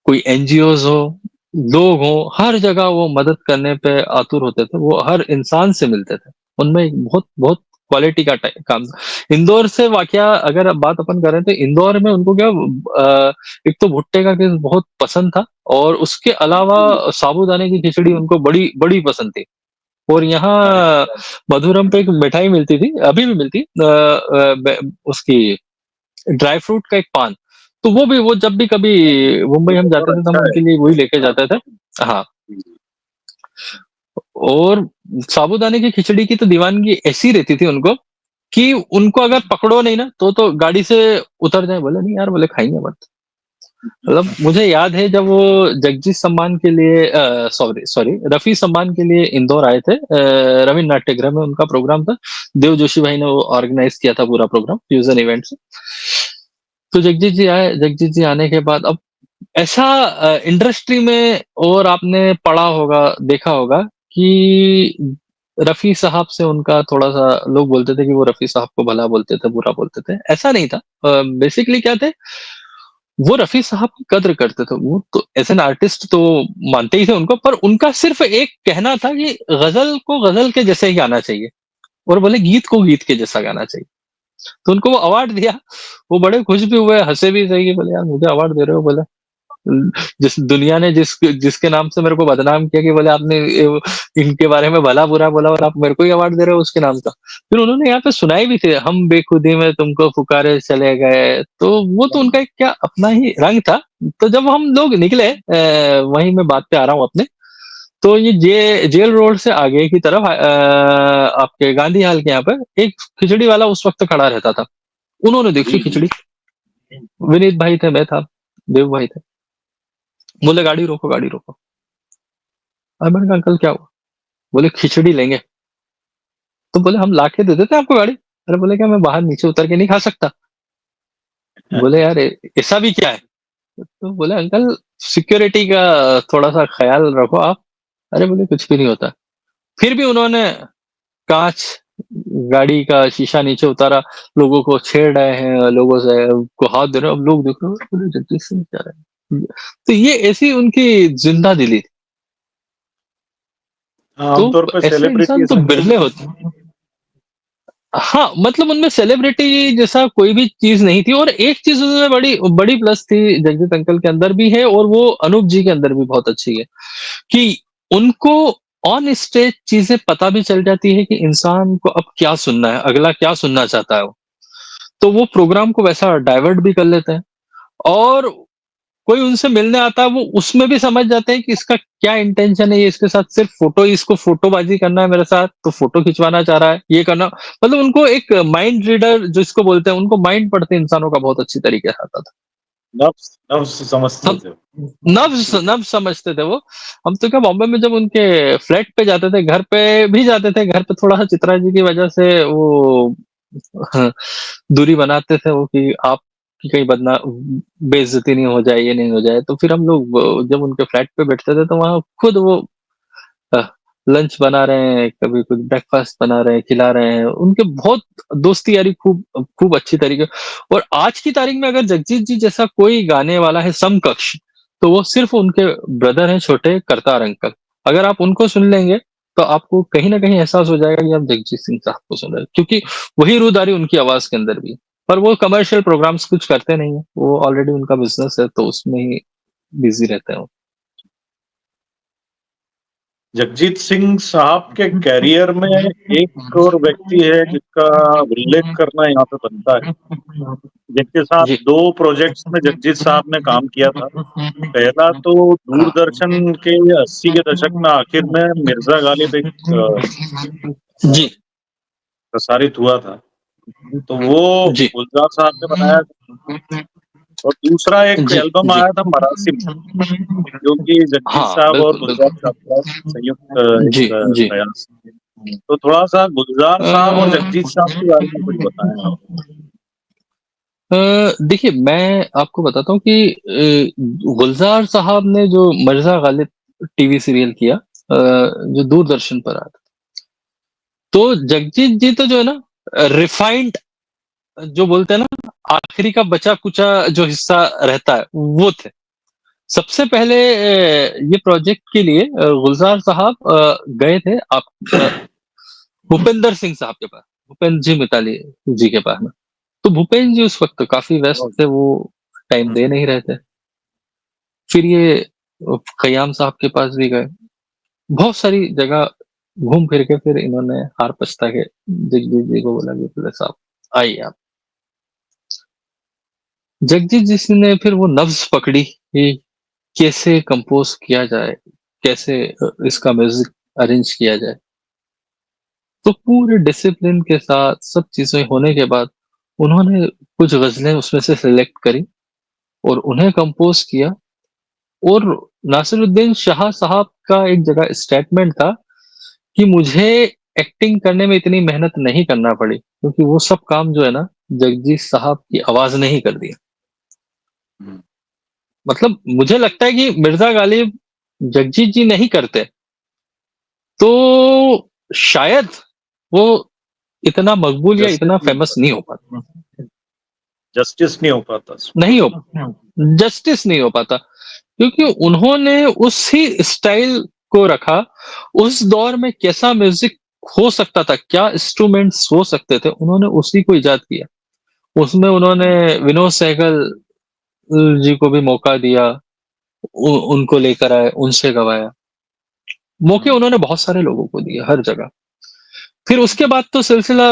कोई एनजीओज़ हो, लोग हों, हर जगह वो मदद करने पे आतुर होते थे। वो हर इंसान से मिलते थे। उनमें एक बहुत बहुत क्वालिटी का काम था। इंदौर से वाकया अगर अब बात अपन करें, तो इंदौर में उनको क्या, एक तो भुट्टे का केस बहुत पसंद था, और उसके अलावा साबूदाने की खिचड़ी उनको बड़ी बड़ी पसंद थी। और अरे यहाँ मधुरम पे एक मिठाई मिलती थी, अभी भी मिलती उसकी ड्राई फ्रूट का एक पान, तो वो जब भी कभी ये मुंबई हम तो जाते बहुत थे, तो हम अच्छा है। उनके लिए वही लेके जाते थे। हाँ, जी, और साबूदाने की खिचड़ी की तो दीवानगी ऐसी रहती थी उनको, कि उनको अगर पकड़ो नहीं ना, तो गाड़ी से उतर जाएँ, बोले नहीं यार, बोले खाएँगे मत। मतलब मुझे याद है जब वो जगजीत सम्मान के लिए, सॉरी सॉरी, रफ़ी सम्मान के लिए इंदौर आए थे, रवीन्द्र नाट्यगृह में उनका प्रोग्राम था। देव जोशी भाई ने वो ऑर्गेनाइज़ किया था पूरा प्रोग्राम, फ्यूज़न इवेंट्स। तो जगजीत जी आए, जगजीत जी आने के बाद अब ऐसा इंडस्ट्री में, और आपने पढ़ा होगा, देखा होगा कि रफ़ी साहब से उनका थोड़ा-सा, लोग बोलते थे कि वो रफ़ी साहब को भला बोलते थे, बुरा बोलते थे। ऐसा नहीं था। बेसिकली क्या थे, वो रफ़ी साहब की कद्र करते थे। वो तो एज़ एन आर्टिस्ट तो मानते ही थे उनको, पर उनका सिर्फ़ एक कहना था कि गज़ल को गज़ल के जैसे ही गाना चाहिए, और बोले गीत को गीत के जैसा गाना चाहिए। तो उनको वो अवार्ड दिया, वो बड़े खुश भी हुए, हँसे भी सही, बोले यार मुझे अवार्ड दे रहे हो, बोले जिस दुनिया ने जिसके नाम से मेरे को बदनाम किया, कि बोले आपने इनके बारे में भला-बुरा बोला, और आप मेरे को ही अवार्ड दे रहे हो उसके नाम का। फिर उन्होंने यहाँ पे सुनाए भी थे, हम बेखुदी में तुमको पुकारे चले गए, तो वो तो उनका एक क्या अपना ही रंग था। तो जब हम लोग निकले, वहीं मैं बात पे आ रहा हूँ अपने, तो ये जेल रोड से आगे की तरफ, आपके गांधी हाल के यहाँ पर एक खिचड़ी वाला उस वक़्त खड़ा रहता था। उन्होंने देखी जी, जी। खिचड़ी, विनीत भाई थे, मैं था, देव भाई थे। बोले गाड़ी रोको, गाड़ी रोको। मैंने कहा अंकल क्या हुआ? बोले खिचड़ी लेंगे। तो बोले हम लाके दे देते हैं आपको गाड़ी। अरे बोले क्या मैं बाहर नीचे उतर के नहीं खा सकता? बोले यार ऐसा भी क्या है? तो बोले अंकल सिक्योरिटी का थोड़ा-सा ख़्याल रखो आप। अरे बोले कुछ भी नहीं होता। फिर भी उन्होंने काँच, गाड़ी का शीशा नीचे उतारा, लोगों को छेड़ रहे हैं, लोगों से को हाथ दे रहे हैं, अब लोग देख रहे हैं, बोले जगदीश सिंह क्या रहे हैं? तो ये ऐसी उनकी ज़िंदा-दिली थी। तो आमतौर पे ऐसे सेलिब्रिटी इंसान तो ऐसा बिरले करते होते हैं। हाँ, मतलब उनमें सेलिब्रिटी जैसा कोई भी चीज़ नहीं थी, और एक चीज़ उनमें बड़ी बड़ी प्लस थी, जगजीत अंकल के अंदर भी है और वो अनूप जी के अंदर भी बहुत अच्छी है, कि उनको ऑन स्टेज चीज़ें पता भी चल जाती है कि इंसान को अब क्या सुनना है, अगला क्या सुनना चाहता है वो। तो वो प्रोग्राम को वैसा डाइवर्ट भी कर लेते हैं और कोई उनसे मिलने आता है, वो उसमें भी समझ जाते हैं कि इसका क्या इंटेंशन है, ये इसके साथ सिर्फ इसको फोटोबाजी करना है मेरे साथ, तो फोटो खिंचवाना चाह रहा है, ये करना मतलब उनको एक माइंड रीडर जिसको बोलते हैं, उनको माइंड पढ़ते इंसानों का बहुत अच्छी तरीके से आता था। नब्ज़ नब्ज़ समझते हम थे। नब्ज़ समझते थे वो। हम तो क्या बॉम्बे में जब उनके फ्लैट पे जाते थे, घर पे भी जाते थे, घर पे थोड़ा-सा चित्रा जी की वजह से वो हाँ, दूरी बनाते थे वो कि आपकी कहीं बेइज़्ज़ती नहीं हो जाए, ये नहीं हो जाए। तो फिर हम लोग जब उनके फ्लैट पे बैठते थे, तो वहाँ खुद वो अ, लंच बना रहे हैं, कभी कुछ ब्रेकफ़ास्ट बना रहे हैं, खिला रहे हैं। उनके बहुत दोस्ती यारी खूब खूब अच्छी तरीके और आज की तारीख में अगर जगजीत जी जैसा कोई गाने वाला है समकक्ष, तो वो सिर्फ़ उनके ब्रदर हैं छोटे करतार अंकल। अगर आप उनको सुन लेंगे, तो आपको कहीं न कहीं एहसास हो जाएगा कि आप जगजीत सिंह साहब को सुन रहे हैं, क्योंकि वही रूदारी उनकी आवाज़ के अंदर भी है। पर वो कमर्शियल प्रोग्राम्स कुछ करते नहीं हैं, वो ऑलरेडी उनका बिज़नेस है, तो उसमें ही बिज़ी रहते हैं वो। जगजीत सिंह साहब के करियर में एक और व्यक्ति है जिसका उल्लेख करना यहाँ पे बनता है, जिनके साथ जी। 2 प्रोजेक्ट्स में जगजीत साहब ने काम किया था। पहला तो हाँ। दूरदर्शन के 80 के दशक में आखिर में मिर्ज़ा गालिब एक जी, प्रसारित हुआ था, तो वो जी। गुलज़ार साहब ने बनाया था और दूसरा एक जी, एल्बम जी। आया था मरासिम, जो कि जगजीत हाँ, साहब और बिल्कुल, गुलज़ार बिल्कुल। साहब का संयुक्त जी, एक जी। प्रयास। तो थोड़ा-सा गुलज़ार साहब और जगजीत साहब के बारे में कुछ बताएँ आप? देखिए मैं आपको बताता हूँ कि गुलज़ार साहब ने जो मिर्ज़ा गालिब टीवी सीरियल किया जो दूरदर्शन पर आता, तो जगजीत जी तो जो है ना रिफाइंड जो बोलते हैं ना आखिरी का बचा-कुचा जो हिस्सा रहता है, वो थे। सबसे पहले ये प्रोजेक्ट के लिए गुलज़ार साहब गए थे भूपेंद्र सिंह साहब के पास, भूपेंद्र जी मिताली जी के पास में। तो भूपेंद्र जी उस वक़्त काफ़ी व्यस्त ओह! थे, वो टाइम हुँ, दे हुँ। नहीं रहे थे। फिर ये खय्याम साहब के पास भी गए। बहुत सारी जगह घूम फिर के फिर इन्होंने हार पछता के जगजीत जी को बोला कि बोले साहब आइए आप। जगजीत जी से ने फिर वो नब्ज़ पकड़ी कि कैसे कंपोज़ किया जाए, कैसे इसका म्यूज़िक अरेंज किया जाए। तो पूरे डिसिप्लिन के साथ सब चीज़ें होने के बाद उन्होंने कुछ ग़ज़लें उसमें से सेलेक्ट करी और उन्हें कंपोज़ किया और नासिरुद्दीन शाह साहब का एक जगह स्टेटमेंट था कि मुझे एक्टिंग करने में इतनी मेहनत नहीं करना पड़ी, क्योंकि वो सब काम जो है ना, जगजीत साहब की आवाज़ ने ही कर दिया। हुँ, मतलब मुझे लगता है कि मिर्ज़ा गालिब जगजीत जी नहीं करते, तो शायद वो इतना मकबूल या जस्टिस इतना नहीं हो फ़ेमस पाता, नहीं हो पाता। जस्टिस नहीं हो पाता इसमें। नहीं हो जस्टिस नहीं हो पाता, क्योंकि उन्होंने उसी स्टाइल को रखा, उस दौर में कैसा म्यूज़िक हो सकता था, क्या इंस्ट्रूमेंट्स हो सकते थे, उन्होंने उसी को इजाद किया। उसमें उन्होंने हुँ, विनोद सहगल जी को भी मौका दिया, उनको लेकर आए, उनसे गवाया। मौके हुँ, उन्होंने बहुत सारे लोगों को दिए, हर जगह। फिर उसके बाद तो सिलसिला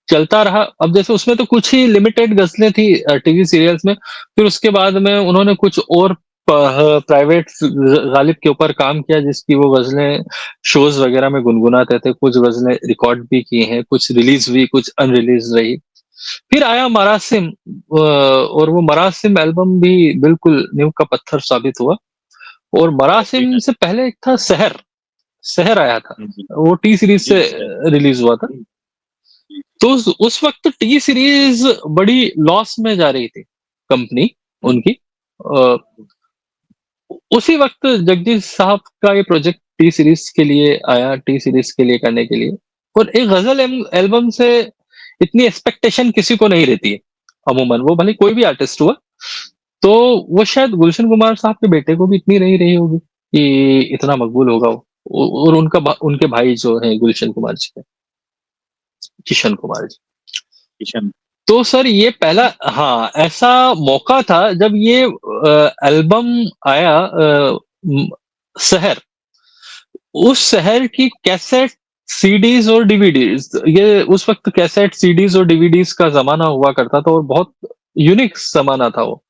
चलता रहा। अब जैसे उसमें तो कुछ ही लिमिटेड गज़लें थी टीवी सीरियल्स में। फिर उसके बाद में उन्होंने कुछ और प्राइवेट गालिब के ऊपर काम किया, जिसकी वो गज़लें शोज़ वग़ैरह में गुनगुनाते थे। कुछ गज़लें रिकॉर्ड भी की हैं, कुछ रिलीज़ हुई, कुछ अनरिलीज़ रही। फिर आया मरासिम और वो मरासिम एल्बम भी बिल्कुल नींव का पत्थर साबित हुआ और वाक़ई मरासिम में। से पहले एक था सहर, सहर आया था। हुँ, जी, वो टी सीरीज़ जी, से सही। रिलीज़ हुआ था। जी, तो उस वक़्त टी सीरीज़ बड़ी लॉस में जा रही थी, कंपनी हुँ, उनकी। अ, उसी वक़्त जगदीश साहब का ये प्रोजेक्ट टी सीरीज़ के लिए आया, टी सीरीज़ के लिए करने के लिए और एक गज़ल एल्बम से इतनी एक्सपेक्टेशन किसी को नहीं रहती है, अमूमन वो भले कोई भी आर्टिस्ट हुआ। तो वो शायद गुलशन कुमार साहब के बेटे को भी इतनी नहीं रही होगी कि इतना मकबूल होगा वो। और उनके भाई जो हैं गुलशन कुमार जी के, किशन कुमार जी। किशन तो सर ये पहला हाँ, ऐसा मौका था जब ये एल्बम आया शहर। उस शहर की कैसेट सीडीज़ और डीवीडीज़ ये उस वक़्त कैसेट, सीडीज़ और डीवीडीज़ का ज़माना हुआ करता था और बहुत यूनिक ज़माना था वो।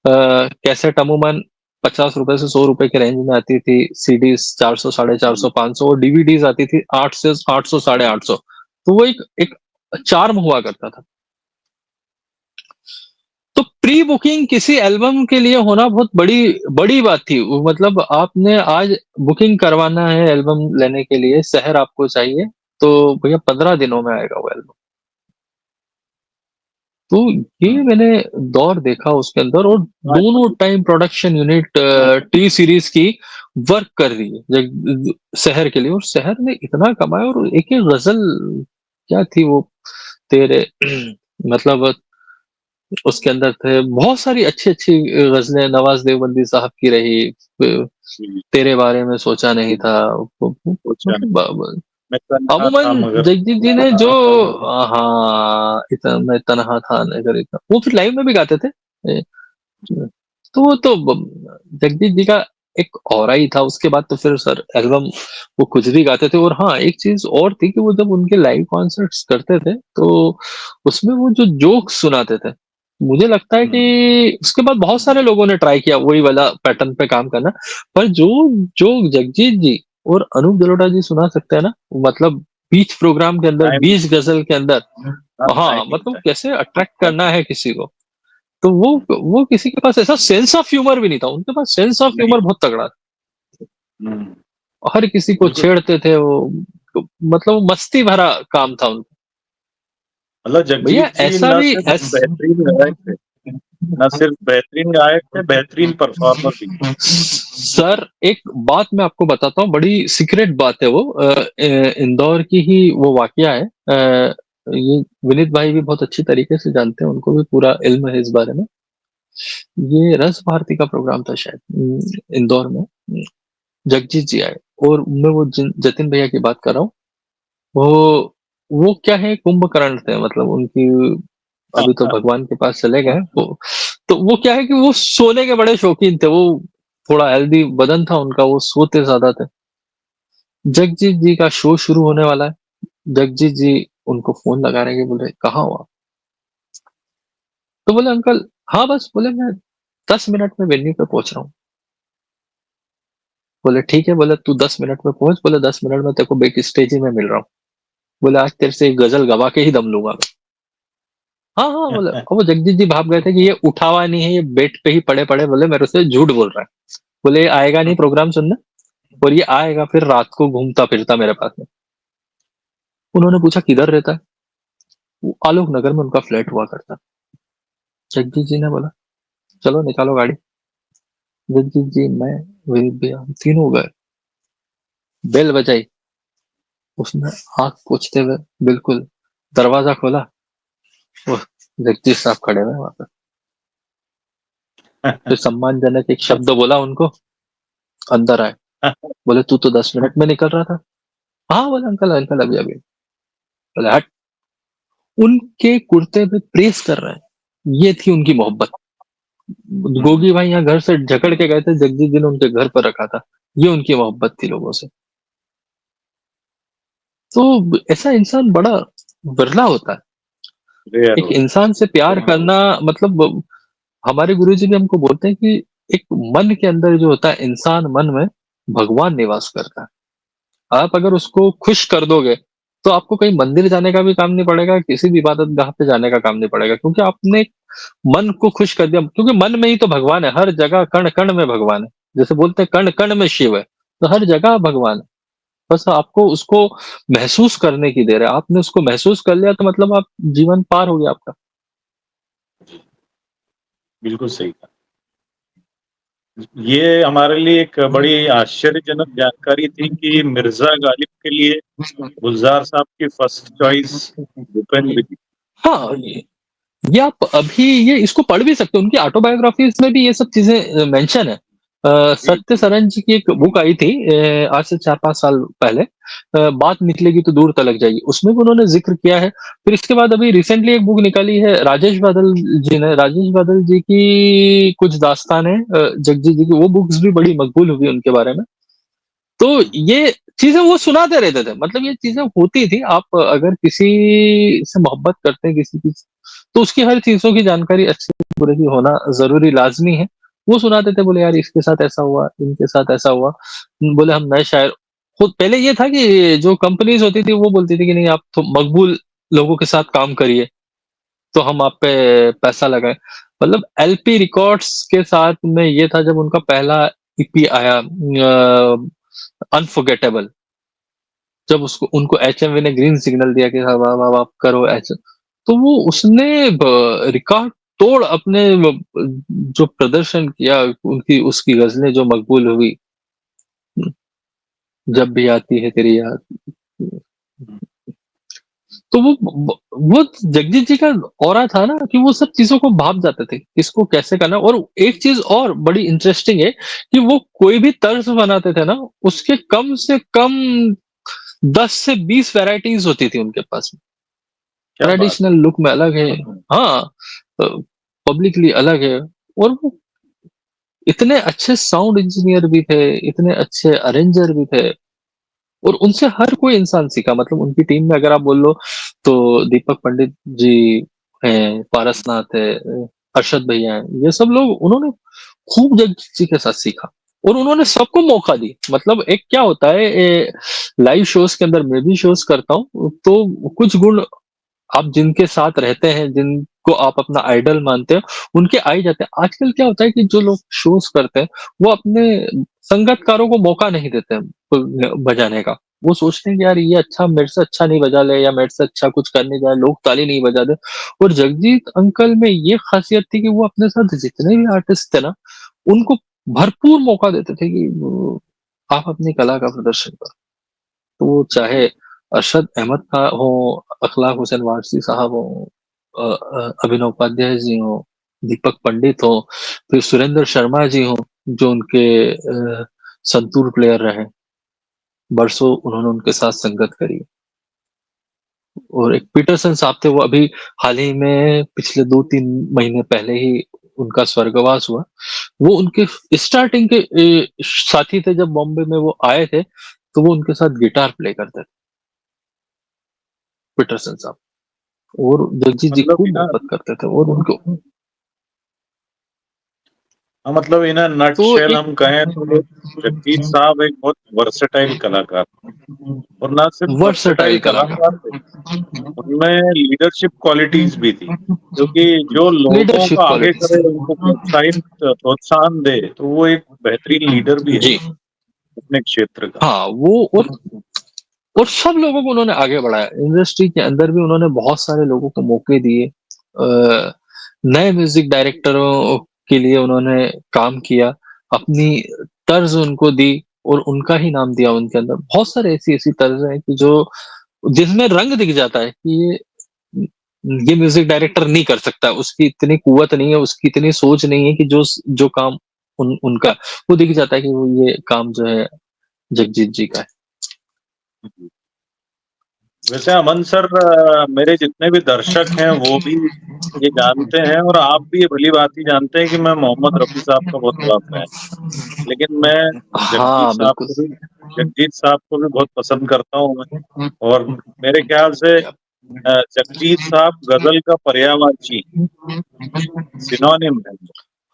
कैसेट अमूमन ₹50 से ₹100 के रेंज में आती थी, सीडीज़ 400 साढ़े 400 500 और डीवीडीज़ आती थी 8 से 800 साढ़े 800 तो वो एक एक चार्म हुआ करता था। तो प्री बुकिंग किसी एल्बम के लिए होना बहुत बड़ी बड़ी बात थी। वो मतलब आपने आज बुकिंग करवाना है एल्बम लेने के लिए, शहर आपको चाहिए, तो भैया 15 दिनों में आएगा वो एल्बम। तो ये हुँ। मैंने दौर देखा उसके अंदर और दोनों time production unit T series की वर्क कर रही है शहर के लिए और शहर ने इतना कमाया और एक-एक गज़ल क्या थी वो तेरे मतलब उसके अंदर थे बहुत सारी अच्छी-अच्छी गज़लें नवाज़ देवबंदी साहब की रही। जी, तेरे बारे में सोचा नहीं था। सोचा मतलब नहीं। ब ब मैं तन्हा अमूमन था मगर जगजीत जी ने जो हाँ, इतना मैं तन्हा था नगर इतना वो फिर लाइव में भी गाते थे। तो वो तो जगदीश जी का एक ऑरा ही था, उसके बाद तो फिर सर एल्बम वो कुछ भी गाते थे और हाँ, एक चीज़ और थी कि वो जब उनके लाइव कॉन्सर्ट्स करते थे, तो उसमें वो जो जोक्स सुनाते थे, मुझे लगता है हुँ, कि उसके बाद बहुत सारे लोगों ने ट्राई किया वही वाला पैटर्न पे काम करना, पर जो जो जगजीत जी और अनूप जलोटा जी सुना सकते हैं ना, मतलब बीच प्रोग्राम के अंदर, टाइम बीच गज़ल के अंदर हाँ, हाँ, टाइमिंग मतलब था। कैसे अट्रैक्ट करना है किसी को। तो हुँ, वो किसी के पास ऐसा सेंस ऑफ ह्यूमर भी नहीं था, उनके पास सेंस ऑफ नहीं ह्यूमर बहुत तगड़ा था। हुँ, हर किसी को बिल्कुल छेड़ते थे वो, तो मतलब वो मस्ती भरा काम था उनका। मतलब भैया जगजीत जी ऐसा ना भी सिर्फ़ ऐस बेहतरीन गायक थे, ना सिर्फ़ बेहतरीन गायक थे, बेहतरीन परफ़ॉर्मर भी। सर एक बात मैं आपको बताता हूँ, बड़ी सीक्रेट बात है वो इंदौर की ही वो वाकया है। ये विनीत भाई भी बहुत अच्छी तरीके से जानते हैं, उनको भी पूरा इल्म है इस बारे में। ये रस भारती का प्रोग्राम था शायद इंदौर में। जगजीत जी आए और मैं वो जतिन भैया की बात कर रहा हूँ। वो क्या है कुंभकर्ण थे मतलब उनकी हाँ, अभी तो हाँ, भगवान के पास चले गए वो तो वो क्या है कि वो सोने के बड़े शौकीन थे। वो थोड़ा हेल्दी बदन था उनका, वो सोते ज़्यादा थे। जगजीत जी का शो शुरू होने वाला है। जगजीत जी उनको फ़ोन लगा रहे हैं कि बोल रहे कहाँ हो आप? तो बोले अंकल हाँ, बस बोले मैं 10 मिनट में वेन्यू पे पहुँच रहा हूँ। बोले ठीक है, बोले तू 10 मिनट में पहुँच, बोले 10 मिनट में तेरे को बैक स्टेज ही में मिल रहा हूँ। बोले आज तेरे से एक गज़ल गवा के ही दम लूँगा मैं। हाँ, हाँ, बोले और वो जगजीत जी भाप गए थे कि ये उठा हुआ नहीं है, ये बेड पे ही पड़े-पड़े बोले मेरे से झूठ बोल रहा है। बोले ये आएगा नहीं प्रोग्राम सुनने और ये आएगा फिर रात को घूमता-फिरता मेरे पास में। उन्होंने पूछा किधर रहता है? वो आलोक नगर में उनका फ्लैट हुआ करता। जगजीत जी ने बोला चलो निकालो गाड़ी। जगजीत जी, मैं, विनीत भैया हम तीनों गए। बेल बजाई, उसने आँख पोंछते हुए बिल्कुल दरवाज़ा खोला, ओह! जगजीत साहब खड़े हुए हैं वहाँ पे। फिर सम्मानजनक एक शब्द बोला उनको, अंदर आए। बोले तू तो 10 मिनट में निकल रहा था। हाँ, बोले अंकल, अंकल अभी-अभी। बोले हट! उनके कुर्ते पे प्रेस कर रहे हैं। ये थी उनकी मोहब्बत। हुँ, गोगी भाई यहाँ घर से जकड़ के गए थे, जगजीत जी ने उनके घर पर रखा था। ये उनकी मोहब्बत थी लोगों से। तो ऐसा इंसान बड़ा बिरला होता है। रेयर एक होता इंसान से प्यार करना मतलब हमारे गुरुजी भी हमको बोलते हैं कि एक मन के अंदर जो होता है, इंसान मन में भगवान निवास करता है। आप अगर उसको खुश कर दोगे, तो आपको कहीं मंदिर जाने का भी काम नहीं पड़ेगा, किसी भी इबादतगाह पे जाने का काम नहीं पड़ेगा क्योंकि आपने मन को खुश कर दिया क्योंकि मन में ही तो भगवान है, हर जगह कण-कण में भगवान है। जैसे बोलते हैं कण-कण में शिव है, तो हर जगह भगवान है। बस आपको उसको महसूस करने की देर है। आपने उसको महसूस कर लिया तो मतलब आप जीवन पार हो गया आपका। है। बिल्कुल सही कहा। ये हमारे लिए एक बड़ी आश्चर्यजनक जानकारी थी कि मिर्ज़ा गालिब के लिए गुलज़ार साहब की फर्स्ट चॉइस भूपेंद्र जी। हाँ, ये आप अभी ये इसको पढ़ भी सकते हो, उनकी ऑटोबायोग्राफ़ीज़ में भी ये सब चीज़ें मेंशन है। जी, सत्य सरन जी की एक बुक आई थी आज से 4-5 साल पहले बात निकलेगी तो दूर तलक जाएगी, उसमें भी उन्होंने ज़िक्र किया है। फिर इसके बाद अभी रिसेंटली एक बुक निकाली है राजेश बादल जी ने, राजेश बादल जी की कुछ दास्तानें जगजीत जी की, वो बुक्स भी बड़ी मकबूल हुई उनके बारे में। तो हुँ, ये चीज़ें वो सुनाते रहते थे। मतलब ये चीज़ें होती थी, आप अगर किसी से मोहब्बत करते हैं किसी की, तो उसकी हर चीज़ों की जानकारी अच्छी-बुरे की होना ज़रूरी लाज़मी है। वो सुनाते थे, बोले यार इसके साथ ऐसा हुआ, इनके साथ ऐसा हुआ। बोले हम नए शायर, खुद पहले ये था कि जो कंपनीज़ होती थी वो बोलती थी कि नहीं आप तो मकबूल लोगों के साथ काम करिए, तो हम आप पे पैसा लगाएँ। मतलब एलपी रिकॉर्ड्स के साथ में ये था जब उनका पहला ईपी आया अनफॉरगेटेबल, जब उसको उनको एचएमवी ने ग्रीन सिग्नल दिया कि हाँ, वाह, वाह, वाह करो तो वो उसने ब रिकॉर्ड तोड़ अपने जो प्रदर्शन किया, उनकी उसकी गज़लें जो मकबूल हुई, जब भी आती है तेरी याद। हुँ, तो वो जगजीत जी का ऑरा था ना कि वो सब चीज़ों को भाप जाते थे, किसको कैसे करना है। और एक चीज़ और बड़ी इंटरेस्टिंग है कि वो कोई भी तर्ज बनाते थे ना, उसके कम से कम 10 से 20 वैराइटीज़ होती थी उनके पास। क्या बात ट्रेडिशनल लुक में अलग है, हाँ, पब्लिकली अलग है। और वो इतने अच्छे साउंड इंजीनियर भी थे, इतने अच्छे अरेंजर भी थे, और उनसे हर कोई इंसान सीखा। मतलब उनकी टीम में अगर आप बोल लो तो दीपक पंडित जी हैं, पारसनाथ है, अरशद भैया हैं, ये सब लोग उन्होंने खूब जगजीत जी के साथ सीखा, और उन्होंने सबको मौका दी। मतलब एक क्या होता है लाइव शोज़ के अंदर मैं भी शोज़ करता हूँ, तो कुछ गुण आप जिनके साथ रहते हैं, जिनको आप अपना आइडल मानते हो, उनके आ ही जाते हैं। आजकल क्या होता है कि जो लोग शोज़ करते हैं, वो अपने संगतकारों को मौका नहीं देते हैं बजाने का। वो सोचते हैं कि यार ये अच्छा मेरे से अच्छा नहीं बजा ले, या मेरे से अच्छा कुछ करने जाए, लोग ताली नहीं बजा दें। और जगजीत अंकल में ये ख़ासियत थी कि वो अपने साथ जितने भी आर्टिस्ट थे ना, उनको भरपूर मौका देते थे कि आप अपनी कला का प्रदर्शन करो। तो वो चाहे अरशद अहमद का हो, अखलाक हुसैन वारसी साहब हों, अभिनव उपाध्याय जी हों, दीपक पंडित हों, फिर सुरेंद्र शर्मा जी हों, जो उनके संतूर प्लेयर रहे। बरसों उन्होंने उनके साथ संगत करी। और एक पीटरसन साहब थे, वो अभी हाल ही में पिछले 2-3 महीने पहले ही उनका स्वर्गवास हुआ। वो उनके स्टार्टिंग के साथी थे, जब बॉम्बे में वो आए थे, तो वो उनके साथ गिटार प्ले करते थे, पीटरसन साहब। और जगजीत जी मतलब खूब इन अ मोहब्बत करते थे और उनको हाँ, मतलब इन अ तो नटशेल एक हम कहें तो जगजीत साहब एक बहुत वर्सेटाइल कलाकार और ना सिर्फ वर्सेटाइल वर्सटाइल कलाकार थे, कलाकार, उनमें लीडरशिप क्वालिटीज़ भी थी। क्योंकि जो लोगों को लीडरशिप आगे क्वालिटीज़ करे, उनको प्रोत्साहन दे, तो वो एक बेहतरीन लीडर भी है जी, अपने क्षेत्र का। हाँ, वो और सब लोगों को उन्होंने आगे बढ़ाया। इंडस्ट्री के अंदर भी उन्होंने बहुत सारे लोगों को मौके दिए। नए म्यूज़िक डायरेक्टरों के लिए उन्होंने काम किया, अपनी तर्ज उनको दी, और उनका ही नाम दिया उनके अंदर। बहुत सारे ऐसी-ऐसी तर्ज़ें हैं कि जो जिसमें रंग दिख जाता है कि ये म्यूज़िक डायरेक्टर नहीं कर सकता, उसकी इतनी कुव्वत नहीं है, उसकी इतनी सोच नहीं है कि जो काम उनका, वो दिख जाता है कि वो ये काम जो है जगजीत जी का है। वैसे अमन सर, मेरे जितने भी दर्शक हैं वो भी ये जानते हैं और आप भी ये भली-भाँति जानते हैं कि मैं मोहम्मद रफ़ी साहब का बहुत बड़ा फैन हूँ। लेकिन मैं जगजीत हाँ, साहब बिल्कुल। को भी जगजीत साहब को भी बहुत पसंद करता हूँ मैं। और मेरे ख्याल से क्या जगजीत साहब गज़ल का पर्यायवाची, सिनोनिम है।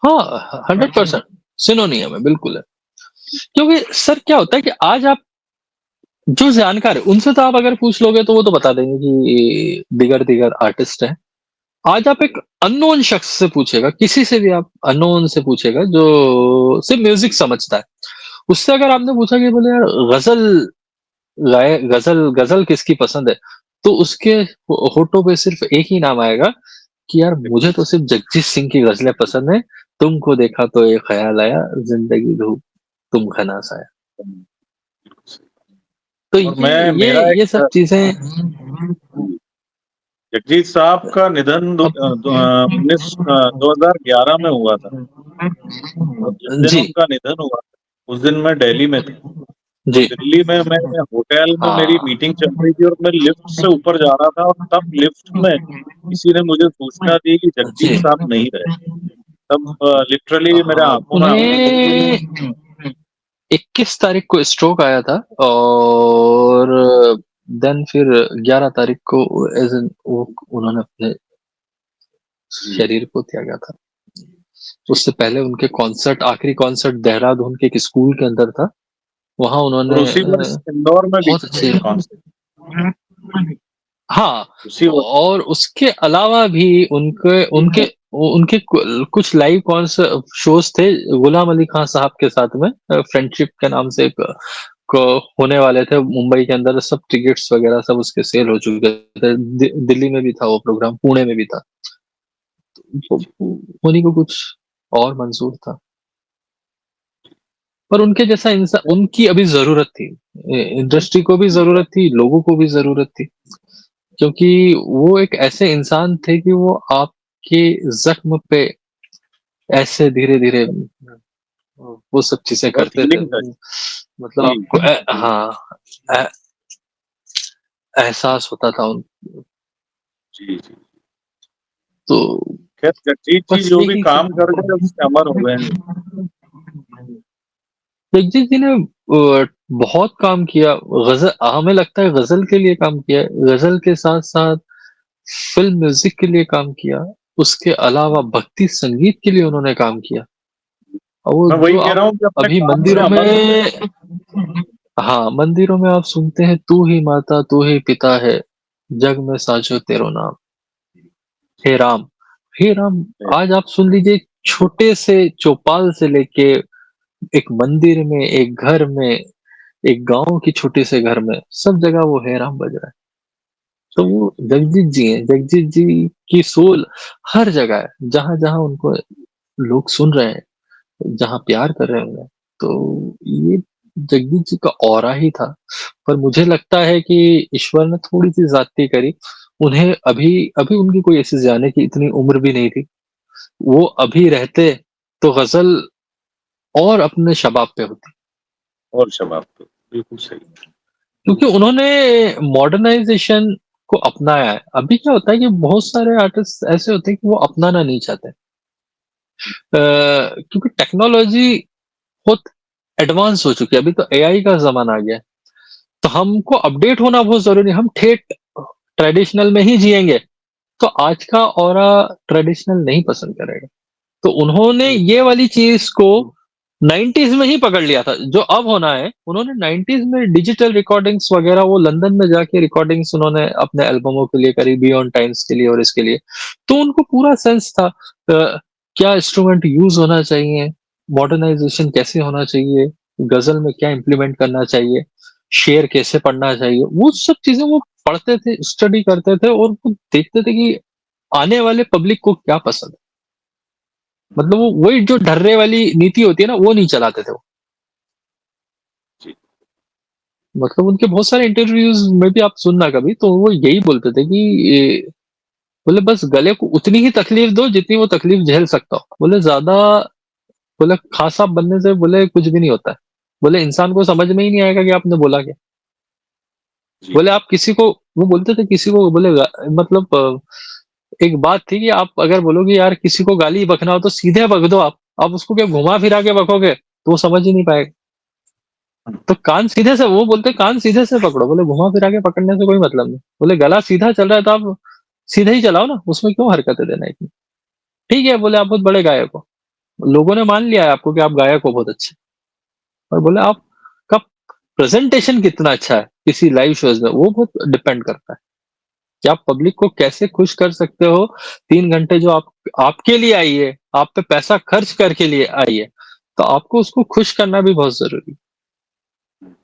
हाँ, 100% सिनोनियम है, बिल्कुल है। क्योंकि सर क्या होता है कि आज आप जो जानकार है, उनसे तो आप अगर पूछ लोगे तो वो तो बता देंगे कि दिगर-दिगर आर्टिस्ट हैं। आज आप एक अननोन शख्स से पूछिएगा, किसी से भी आप अननोन से पूछिएगा जो सिर्फ़ म्यूज़िक समझता है। उससे अगर आपने पूछा कि बोले यार गज़ल गज़ल किसकी पसंद है? तो उसके होठों पे सिर्फ़ एक ही नाम आएगा कि यार मुझे जगजीत तो सिर्फ़ जगजीत सिंह की गज़लें पसंद हैं, तुमको देखा तो ये ख़्याल आया, ज़िंदगी धूप तुम घना साया। साहब, बिल्कुल सही। तो और मैं ये मेरा ये सब एक चीज़ें जगजीत साहब का निधन 2011 में हुआ था। और जिस दिन जी, उनका निधन हुआ, उस दिन मैं दिल्ली में था। तो जी। दिल्ली में मैं होटल में मेरी हाँ, मीटिंग चल रही थी और मैं लिफ्ट से ऊपर जा रहा था और तब लिफ्ट में किसी ने मुझे सूचना दी कि जगजीत जी। साहब नहीं रहे। तब लिटरली मेरे आँखों में आँसू आ गए। उन्हें 21 तारीख को स्ट्रोक आया था और देन फिर 11 तारीख को एज़ इन वो उन्होंने अपने जी, शरीर को त्यागा था। जी। उससे पहले उनके कॉन्सर्ट आखिरी कॉन्सर्ट देहरादून के एक स्कूल के अंदर था। वहाँ और उन्होंने उसी वर्ष इंदौर में भी बहुत अच्छे कॉन्सर्ट हाँ, उसी वर्ष और उसके अलावा भी उनके उनके उनके कुछ लाइव शोज़ थे गुलाम अली खान साहब के साथ में फ्रेंडशिप के नाम से एक को होने वाले थे मुंबई के अंदर सब टिकट्स वगैरह सब उसके सेल हो चुके थे। दिल्ली में भी था वो प्रोग्राम, पुणे में भी था। तो उन्हीं को कुछ और मंज़ूर था। पर उनके जैसा उनकी अभी ज़रूरत थी। इंडस्ट्री को भी ज़रूरत थी, लोगों को भी ज़रूरत थी। क्योंकि वो एक ऐसे इंसान थे कि वो आपके ज़ख्म पे ऐसे धीरे-धीरे वो सब चीज़ें बहुत करते थे। हीलिंग था। मतलब जी, आपको हाँ, ए एहसास होता था उन जी, जी। तो खैर जगजीत जी बस जो भी यही सब काम कर गए उससे अमर हो गए हैं। जगजीत जी ने बहुत काम किया। हमें लगता है ग़ज़ल के लिए काम किया है। ग़ज़ल के साथ-साथ फ़िल्म म्यूज़िक के लिए काम किया। उसके अलावा भक्ति संगीत के लिए उन्होंने काम किया। और वो मैं जो वही कह आप रहा हूँ कि अपने अभी काम से मंदिरों अमर हो गए। में हाँ, मंदिरों में आप सुनते हैं तू ही माता तू ही पिता है, जग में साजो तेरो नाम, हे राम। हे राम हैं। आज आप सुन लीजिए छोटे से चौपाल से लेके एक मंदिर में, एक घर में, एक गाँव की छोटे से घर में, सब जगह वो हे राम बज रहा है। तो जी, वो जगजीत जी हैं, जगजीत जी की सोल हर जगह है, जहाँ-जहाँ उनको लोग सुन रहे हैं, जहाँ प्यार कर रहे हैं उन्हें, तो ये जगजीत जी का ऑरा ही था। पर मुझे लगता है कि ईश्वर ने थोड़ी-सी ज़्यादती करी। उन्हें अभी अभी उनकी कोई ऐसी जाने की इतनी उम्र भी नहीं थी। वो अभी रहते तो ग़ज़ल और अपने शबाब पे होती। और शबाब पे बिल्कुल सही। क्योंकि उन्होंने मॉडर्नाइज़ेशन को अपनाया है। अभी क्या होता है कि बहुत सारे आर्टिस्ट ऐसे होते हैं कि वो अपनाना नहीं चाहते। क्योंकि टेक्नोलॉजी बहुत एडवांस हो चुकी है। अभी तो एआई का ज़माना आ गया है। तो हमको अपडेट होना बहुत ज़रूरी है। हम ठेठ ट्रेडिशनल में ही जिएँगे, तो आज का ऑरा ट्रेडिशनल नहीं पसंद करेगा। तो उन्होंने हुँ, ये वाली चीज़ को 90s में ही पकड़ लिया था, जो अब होना है, उन्होंने 90s में डिजिटल रिकॉर्डिंग्स वगैरह वो लंदन में जाके रिकॉर्डिंग्स उन्होंने अपने एल्बमों के लिए करी, बियॉन्ड टाइम्स के लिए और इसके लिए। तो उनको पूरा सेंस था क्या इंस्ट्रूमेंट यूज़ होना चाहिए, मॉडर्नाइज़ेशन कैसे होना चाहिए, गज़ल में क्या इम्प्लीमेंट करना चाहिए, शेर कैसे पढ़ना चाहिए, वो सब चीज़ें वो पढ़ते थे, स्टडी करते थे और वो देखते थे कि आने वाले पब्लिक को क्या पसंद है। मतलब वो वही जो ढर्रे वाली नीति होती है ना, वो नहीं चलाते थे वो। जी, मतलब उनके बहुत सारे इंटरव्यूज़ में भी आप सुनना कभी, तो वो यही बोलते थे कि बोले बस गले को उतनी ही तकलीफ दो जितनी वो तकलीफ झेल सकता हो। बोले ज़्यादा बोले ख़ास साहब बनने से बोले कुछ भी नहीं होता है। बोले इंसान को समझ में ही नहीं आएगा कि आपने बोला क्या। जी, बोले आप किसी को वो बोलते थे किसी को बोले मतलब एक बात थी कि आप अगर बोलोगे यार किसी को गाली बकना हो तो सीधे बक दो आप। आप उसको क्या घुमा-फिरा के बकोगे, तो वो समझ ही नहीं पाएगा। हुँ, तो कान सीधे से वो बोलते हैं कान सीधे से पकड़ो, बोले घुमा-फिरा के पकड़ने से कोई मतलब नहीं। बोले गला सीधा चल रहा है तो आप सीधे ही चलाओ ना, उसमें क्यों हरकतें देना इतनी? ठीक है, बोले आप बहुत बड़े गायक हो। लोगों ने मान लिया है आपको कि आप गायक हो बहुत अच्छे। और बोले आपका प्रेज़ेंटेशन कितना अच्छा है, किसी लाइव शोज़ में, वो बहुत डिपेंड करता है, कि आप पब्लिक को कैसे खुश कर सकते हो। 3 घंटे जो आपके लिए आई है, आप पे पैसा खर्च करके लिए आई है, तो आपको उसको खुश करना भी बहुत ज़रूरी है। हुँ,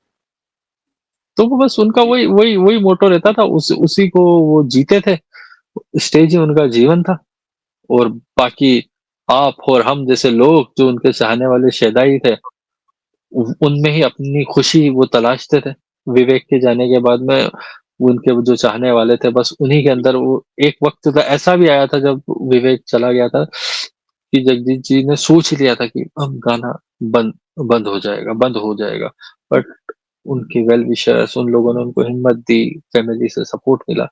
तो वो बस उनका जी, वही मोटो रहता था, उसी को वो जीते थे, स्टेज ही उनका जीवन था और बाकी आप और हम जैसे लोग जो उनके चाहने वाले शैदाई थे, उनमें ही अपनी खुशी वो तलाशते थे। विवेक के जाने के बाद में उनके वो जो चाहने वाले थे बस उन्हीं के जी, अंदर वो एक वक़्त था ऐसा भी आया था जब विवेक चला गया था कि जगजीत जी ने सोच लिया था कि अब गाना बंद बंद हो जाएगा बंद हो जाएगा। बट उनके वेल विशर्स उन लोगों ने उनको हिम्मत दी, फैमिली से सपोर्ट मिला।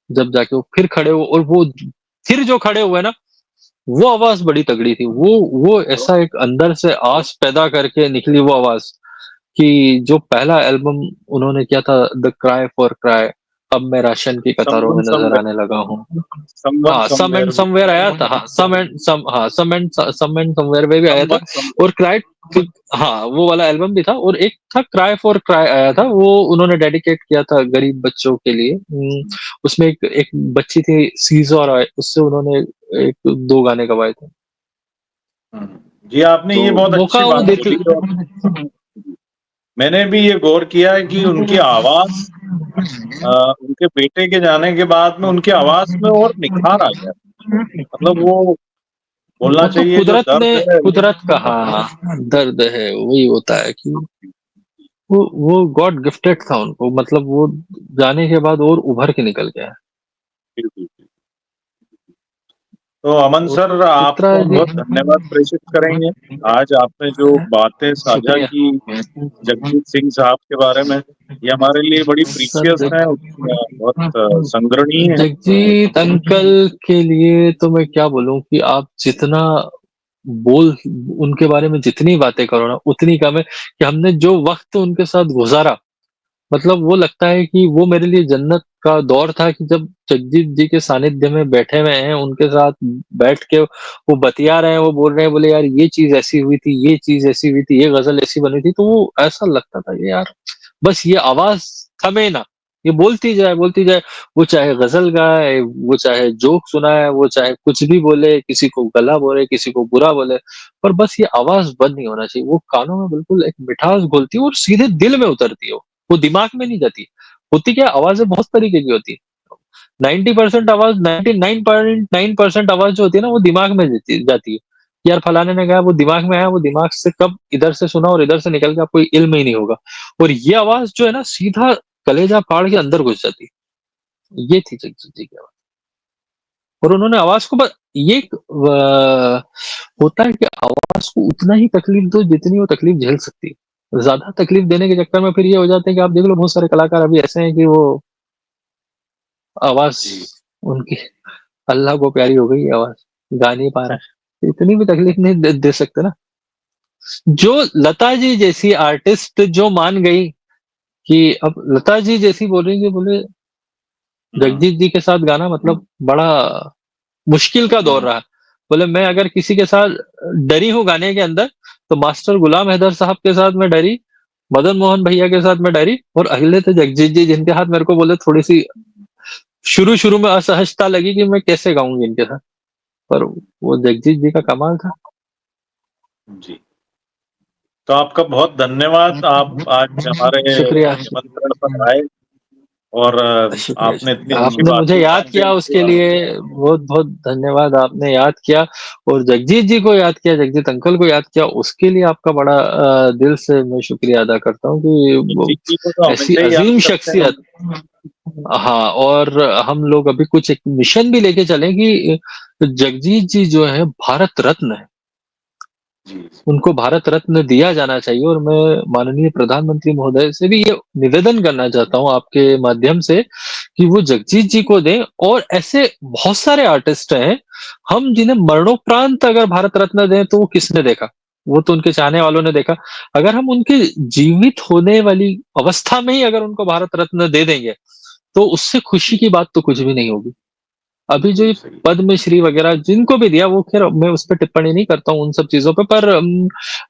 जब जाके वो फिर खड़े हुए और वो फिर जो खड़े हुए ना, वो आवाज़ बड़ी तगड़ी थी। वो ऐसा एक अंदर से आस पैदा करके निकली वो आवाज़, कि जो पहला एल्बम उन्होंने किया था द क्राई फॉर क्राई, अब मैं राशन की कतारों समवन में नज़र आने समवेयर, लगा हूँ। समवन हाँ, सम एंड समवेयर भी समवेयर आया था। हाँ, सम एंड समवेयर में भी आया था समवन समवेयर। और क्राई क हाँ, वो वाला एल्बम भी था और एक था क्राई फॉर क्राई आया था, वो उन्होंने डेडिकेट किया था गरीब बच्चों के लिए। उसमें एक एक बच्ची थी सीज़र उससे उन्होंने एक 2 गाने गवाए थे। हुँ। जी, आपने तो ये बहुत मौका अच्छी वो बात देख बोली और मैंने भी ये गौर किया है कि उनकी आवाज़ उनके बेटे के जाने के बाद में उनकी आवाज़ में और निखार आ गया। मतलब वो बोलना वो तो चाहिए जो दर्द है कुदरत का हाँ, दर्द है, वही होता है कि वो गॉड गिफ्टेड था उनको, मतलब वो जाने के बाद और उभर के निकल गया है। बिल्कुल। तो अमन और सर चित्रा आपको हम जी बहुत धन्यवाद प्रेषित करेंगे। आज आपने जो बातें साझा शुक्रिया। की जगजीत सिंह साहब के बारे में, ये हमारे लिए बड़ी सर प्रीशियस है, बहुत संग्रहणीय है। जगजीत अंकल के लिए तो मैं क्या बोलूँ कि आप जितना बोल उनके बारे में जितनी बातें करो ना, उतनी कम है कि हमने जो वक़्त उनके साथ गुज़ारा, मतलब वो लगता है कि वो मेरे लिए जन्नत का दौर था कि जब जगजीत जी के सानिध्य में बैठे हुए हैं, उनके साथ बैठ के वो बतिया रहे हैं, वो बोल रहे हैं, बोले यार ये चीज़ ऐसी हुई थी, ये चीज़ ऐसी हुई थी, ये गज़ल ऐसी बनी थी, तो वो ऐसा लगता था कि यार बस ये आवाज़ थमे ना, ये बोलती जाए, वो चाहे गज़ल गाए, वो चाहे जोक सुनाए, वो चाहे कुछ भी बोले, किसी को गला बोले, किसी को बुरा बोले, पर बस ये आवाज़ बंद नहीं होना चाहिए। वो कानों में बिल्कुल एक मिठास घोलती है और सीधे दिल में उतरती है वो दिमाग में नहीं जाती। होती क्या है आवाज़ें बहुत तरीके की होती है। 90% आवाज़ 99.9% आवाज़ जो होती है ना वो दिमाग में जाती है। कि यार फलाने ने कहा वो दिमाग में आया, वो दिमाग से कब इधर से सुना और इधर से निकल गया कोई इल्म ही नहीं होगा। और ये आवाज़ जो है ना सीधा कलेजा फाड़ के अंदर घुस जाती है। ये थी जगजीत जी की आवाज़। और उन्होंने आवाज़ को ये होता है कि आवाज़ को उतना ही तकलीफ दो जितनी वो तकलीफ झेल सकती है। ज़्यादा तकलीफ देने के चक्कर में फिर ये हो जाता है कि आप देख लो बहुत सारे कलाकार अभी ऐसे हैं कि वो आवाज़ जी, उनकी अल्लाह को प्यारी हो गई है आवाज़, गा नहीं पा रहा है। इतनी भी तकलीफ नहीं दे सकते ना। जो लता जी जैसी आर्टिस्ट जो मान गई कि अब लता जी जैसी बोलेंगे बोले हुँ, जगजीत जी के साथ गाना मतलब बड़ा मुश्किल का दौर हुँ, रहा। बोले मैं अगर किसी के साथ डरी हूँ गाने के अंदर, तो मास्टर गुलाम हैदर साहब के साथ मैं डरी, मदन मोहन भैया के साथ मैं डरी और अगले थे जगजीत जी जिनके हाथ मेरे को बोले थोड़ी-सी शुरू-शुरू में असहजता लगी कि मैं कैसे गाऊँगी इनके साथ। पर वो जगजीत जी का कमाल था। जी। तो आपका बहुत धन्यवाद। आप आज हमारे शुक्रिया, निमंत्रण पर आए और शुक्रिया, आपने इतनी शुक्रिया। अच्छी आपने मुझे बातें याद किया उसके साझा लिए बहुत-बहुत धन्यवाद आपने याद किया और जगजीत जी को याद किया, जगजीत अंकल को याद किया, उसके लिए आपका बड़ा दिल से मैं शुक्रिया अदा करता हूँ कि वो जगजीत जी को तो ऐसी हमेशा ही याद अज़ीम करते हैं हम। शख्सियत हाँ, और हम लोग अभी कुछ एक मिशन भी लेके चले कि जगजीत जी जो हैं भारत रत्न हैं। जी, जी। उनको भारत रत्न दिया जाना चाहिए और मैं माननीय प्रधानमंत्री महोदय से भी ये निवेदन करना चाहता हूँ आपके माध्यम से कि वो जगजीत जी को दें और ऐसे बहुत सारे आर्टिस्ट हैं, हम जिन्हें मरणोपरांत अगर भारत रत्न दें तो वो किसने देखा? वो तो उनके चाहने वालों ने देखा। अगर हम उनके जीवित होने वाली अवस्था में ही अगर उनको भारत रत्न दे देंगे, तो उससे खुशी की बात तो कुछ भी नहीं होगी। अभी जो बिल्कुल ये सही। पद्मश्री वगैरह जिनको भी दिया वो ख़ैर मैं उस पे टिप्पणी नहीं करता हूँ उन सब चीज़ों पे पर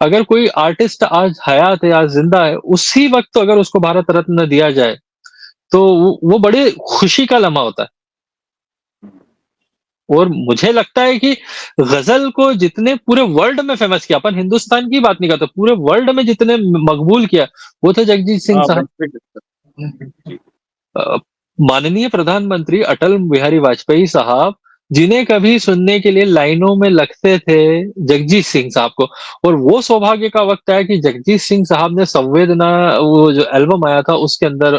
अगर कोई आर्टिस्ट आज हयात है, आज ज़िंदा है, उसी वक़्त अगर उसको भारत रत्न दिया जाए, तो वो बड़े खुशी का लम्हा होता है। हुँ, और मुझे लगता है कि ग़ज़ल को जितने पूरे वर्ल्ड में फ़ेमस किया, अपन हिंदुस्तान की बात नहीं करते, पूरे वर्ल्ड में जितने मकबूल किया, वो थे जगजीत सिंह हाँ, साहब। वैश्विक स्तर जी, अ, माननीय प्रधानमंत्री अटल बिहारी वाजपेयी साहब, जिन्हें कभी सुनने के लिए लाइनों में लगते थे जगजीत सिंह साहब को और वो सौभाग्य का वक़्त है कि जगजीत सिंह साहब ने संवेदना वो जो एल्बम आया था उसके अंदर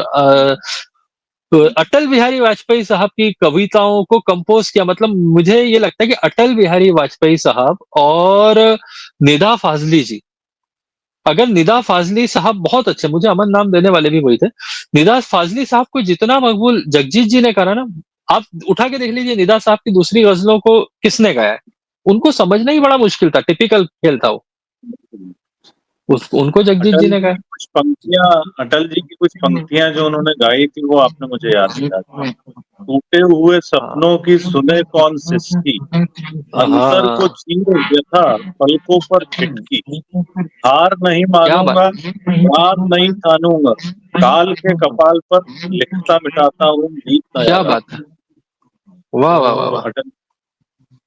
अटल बिहारी वाजपेयी साहब की कविताओं को कंपोज़ किया मतलब मुझे ये लगता है कि अटल बिहारी वाजपेयी साहब और निदा फ़ाज़ली जी अगर निदा फ़ाज़ली साहब बहुत अच्छे मुझे अमन नाम देने वाले भी वही थे। निदा फ़ाज़ली साहब को जितना मकबूल जगजीत जी ने करा ना, आप उठा के देख लीजिए निदा साहब की दूसरी ग़ज़लों को किसने गाया है? उनको समझना ही बड़ा मुश्किल था, टिपिकल खेल था वो। बिल्कुल। उस उनको जगजीत जी ने गाया। अटल जी की कुछ पंक्तियाँ जो उन्होंने गाई थी वो आपने मुझे याद दिला दी। टूटे हुए हाँ। सपनों की सुने कौन सिसकी, अंतर को हाँ, चीरे व्यथा पलकों पर खिटकी, हार नहीं क्या बात मानूंगा, है! हार नहीं ठानूंगा, काल के कपाल पर लिखता मिटाता हूँ, गीत न क्या याद आता। बात है! वाह, वाह, वाह, तो वाह! अटल की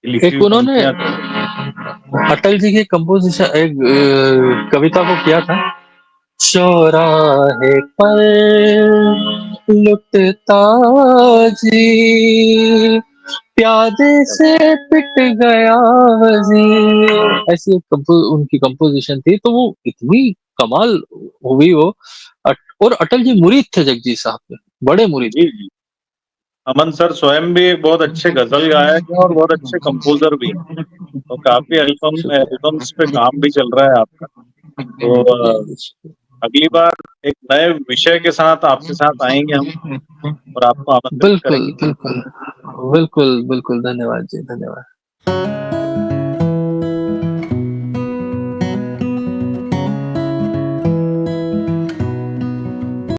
लिखी एक हुई उन्होंने पंक्तियां थी। अटल जी की कंपोजिशन एक कविता को किया था, चौराहे पर लुटता जी, प्यादे से पिट गया वजीर, ऐसी एक उनकी कंपोजिशन थी, तो वो इतनी कमाल हुई वो। और अटल जी मुरीद थे जगजीत साहब के, बड़े मुरीद जी थे। जी। अमन सर स्वयं भी एक बहुत अच्छे गजल गायक हैं और बहुत अच्छे कंपोजर भी हैं। तो काफी शुक्रिया। एल्बम्स पे काम भी चल रहा है आपका। तो अगली बार एक नए विषय के साथ आपके साथ आएंगे हम और आपको आमंत्रित बिल्कुल, करेंगे। बिल्कुल। बिल्कुल, बिल्कुल, धन्यवाद जी, धन्यवाद।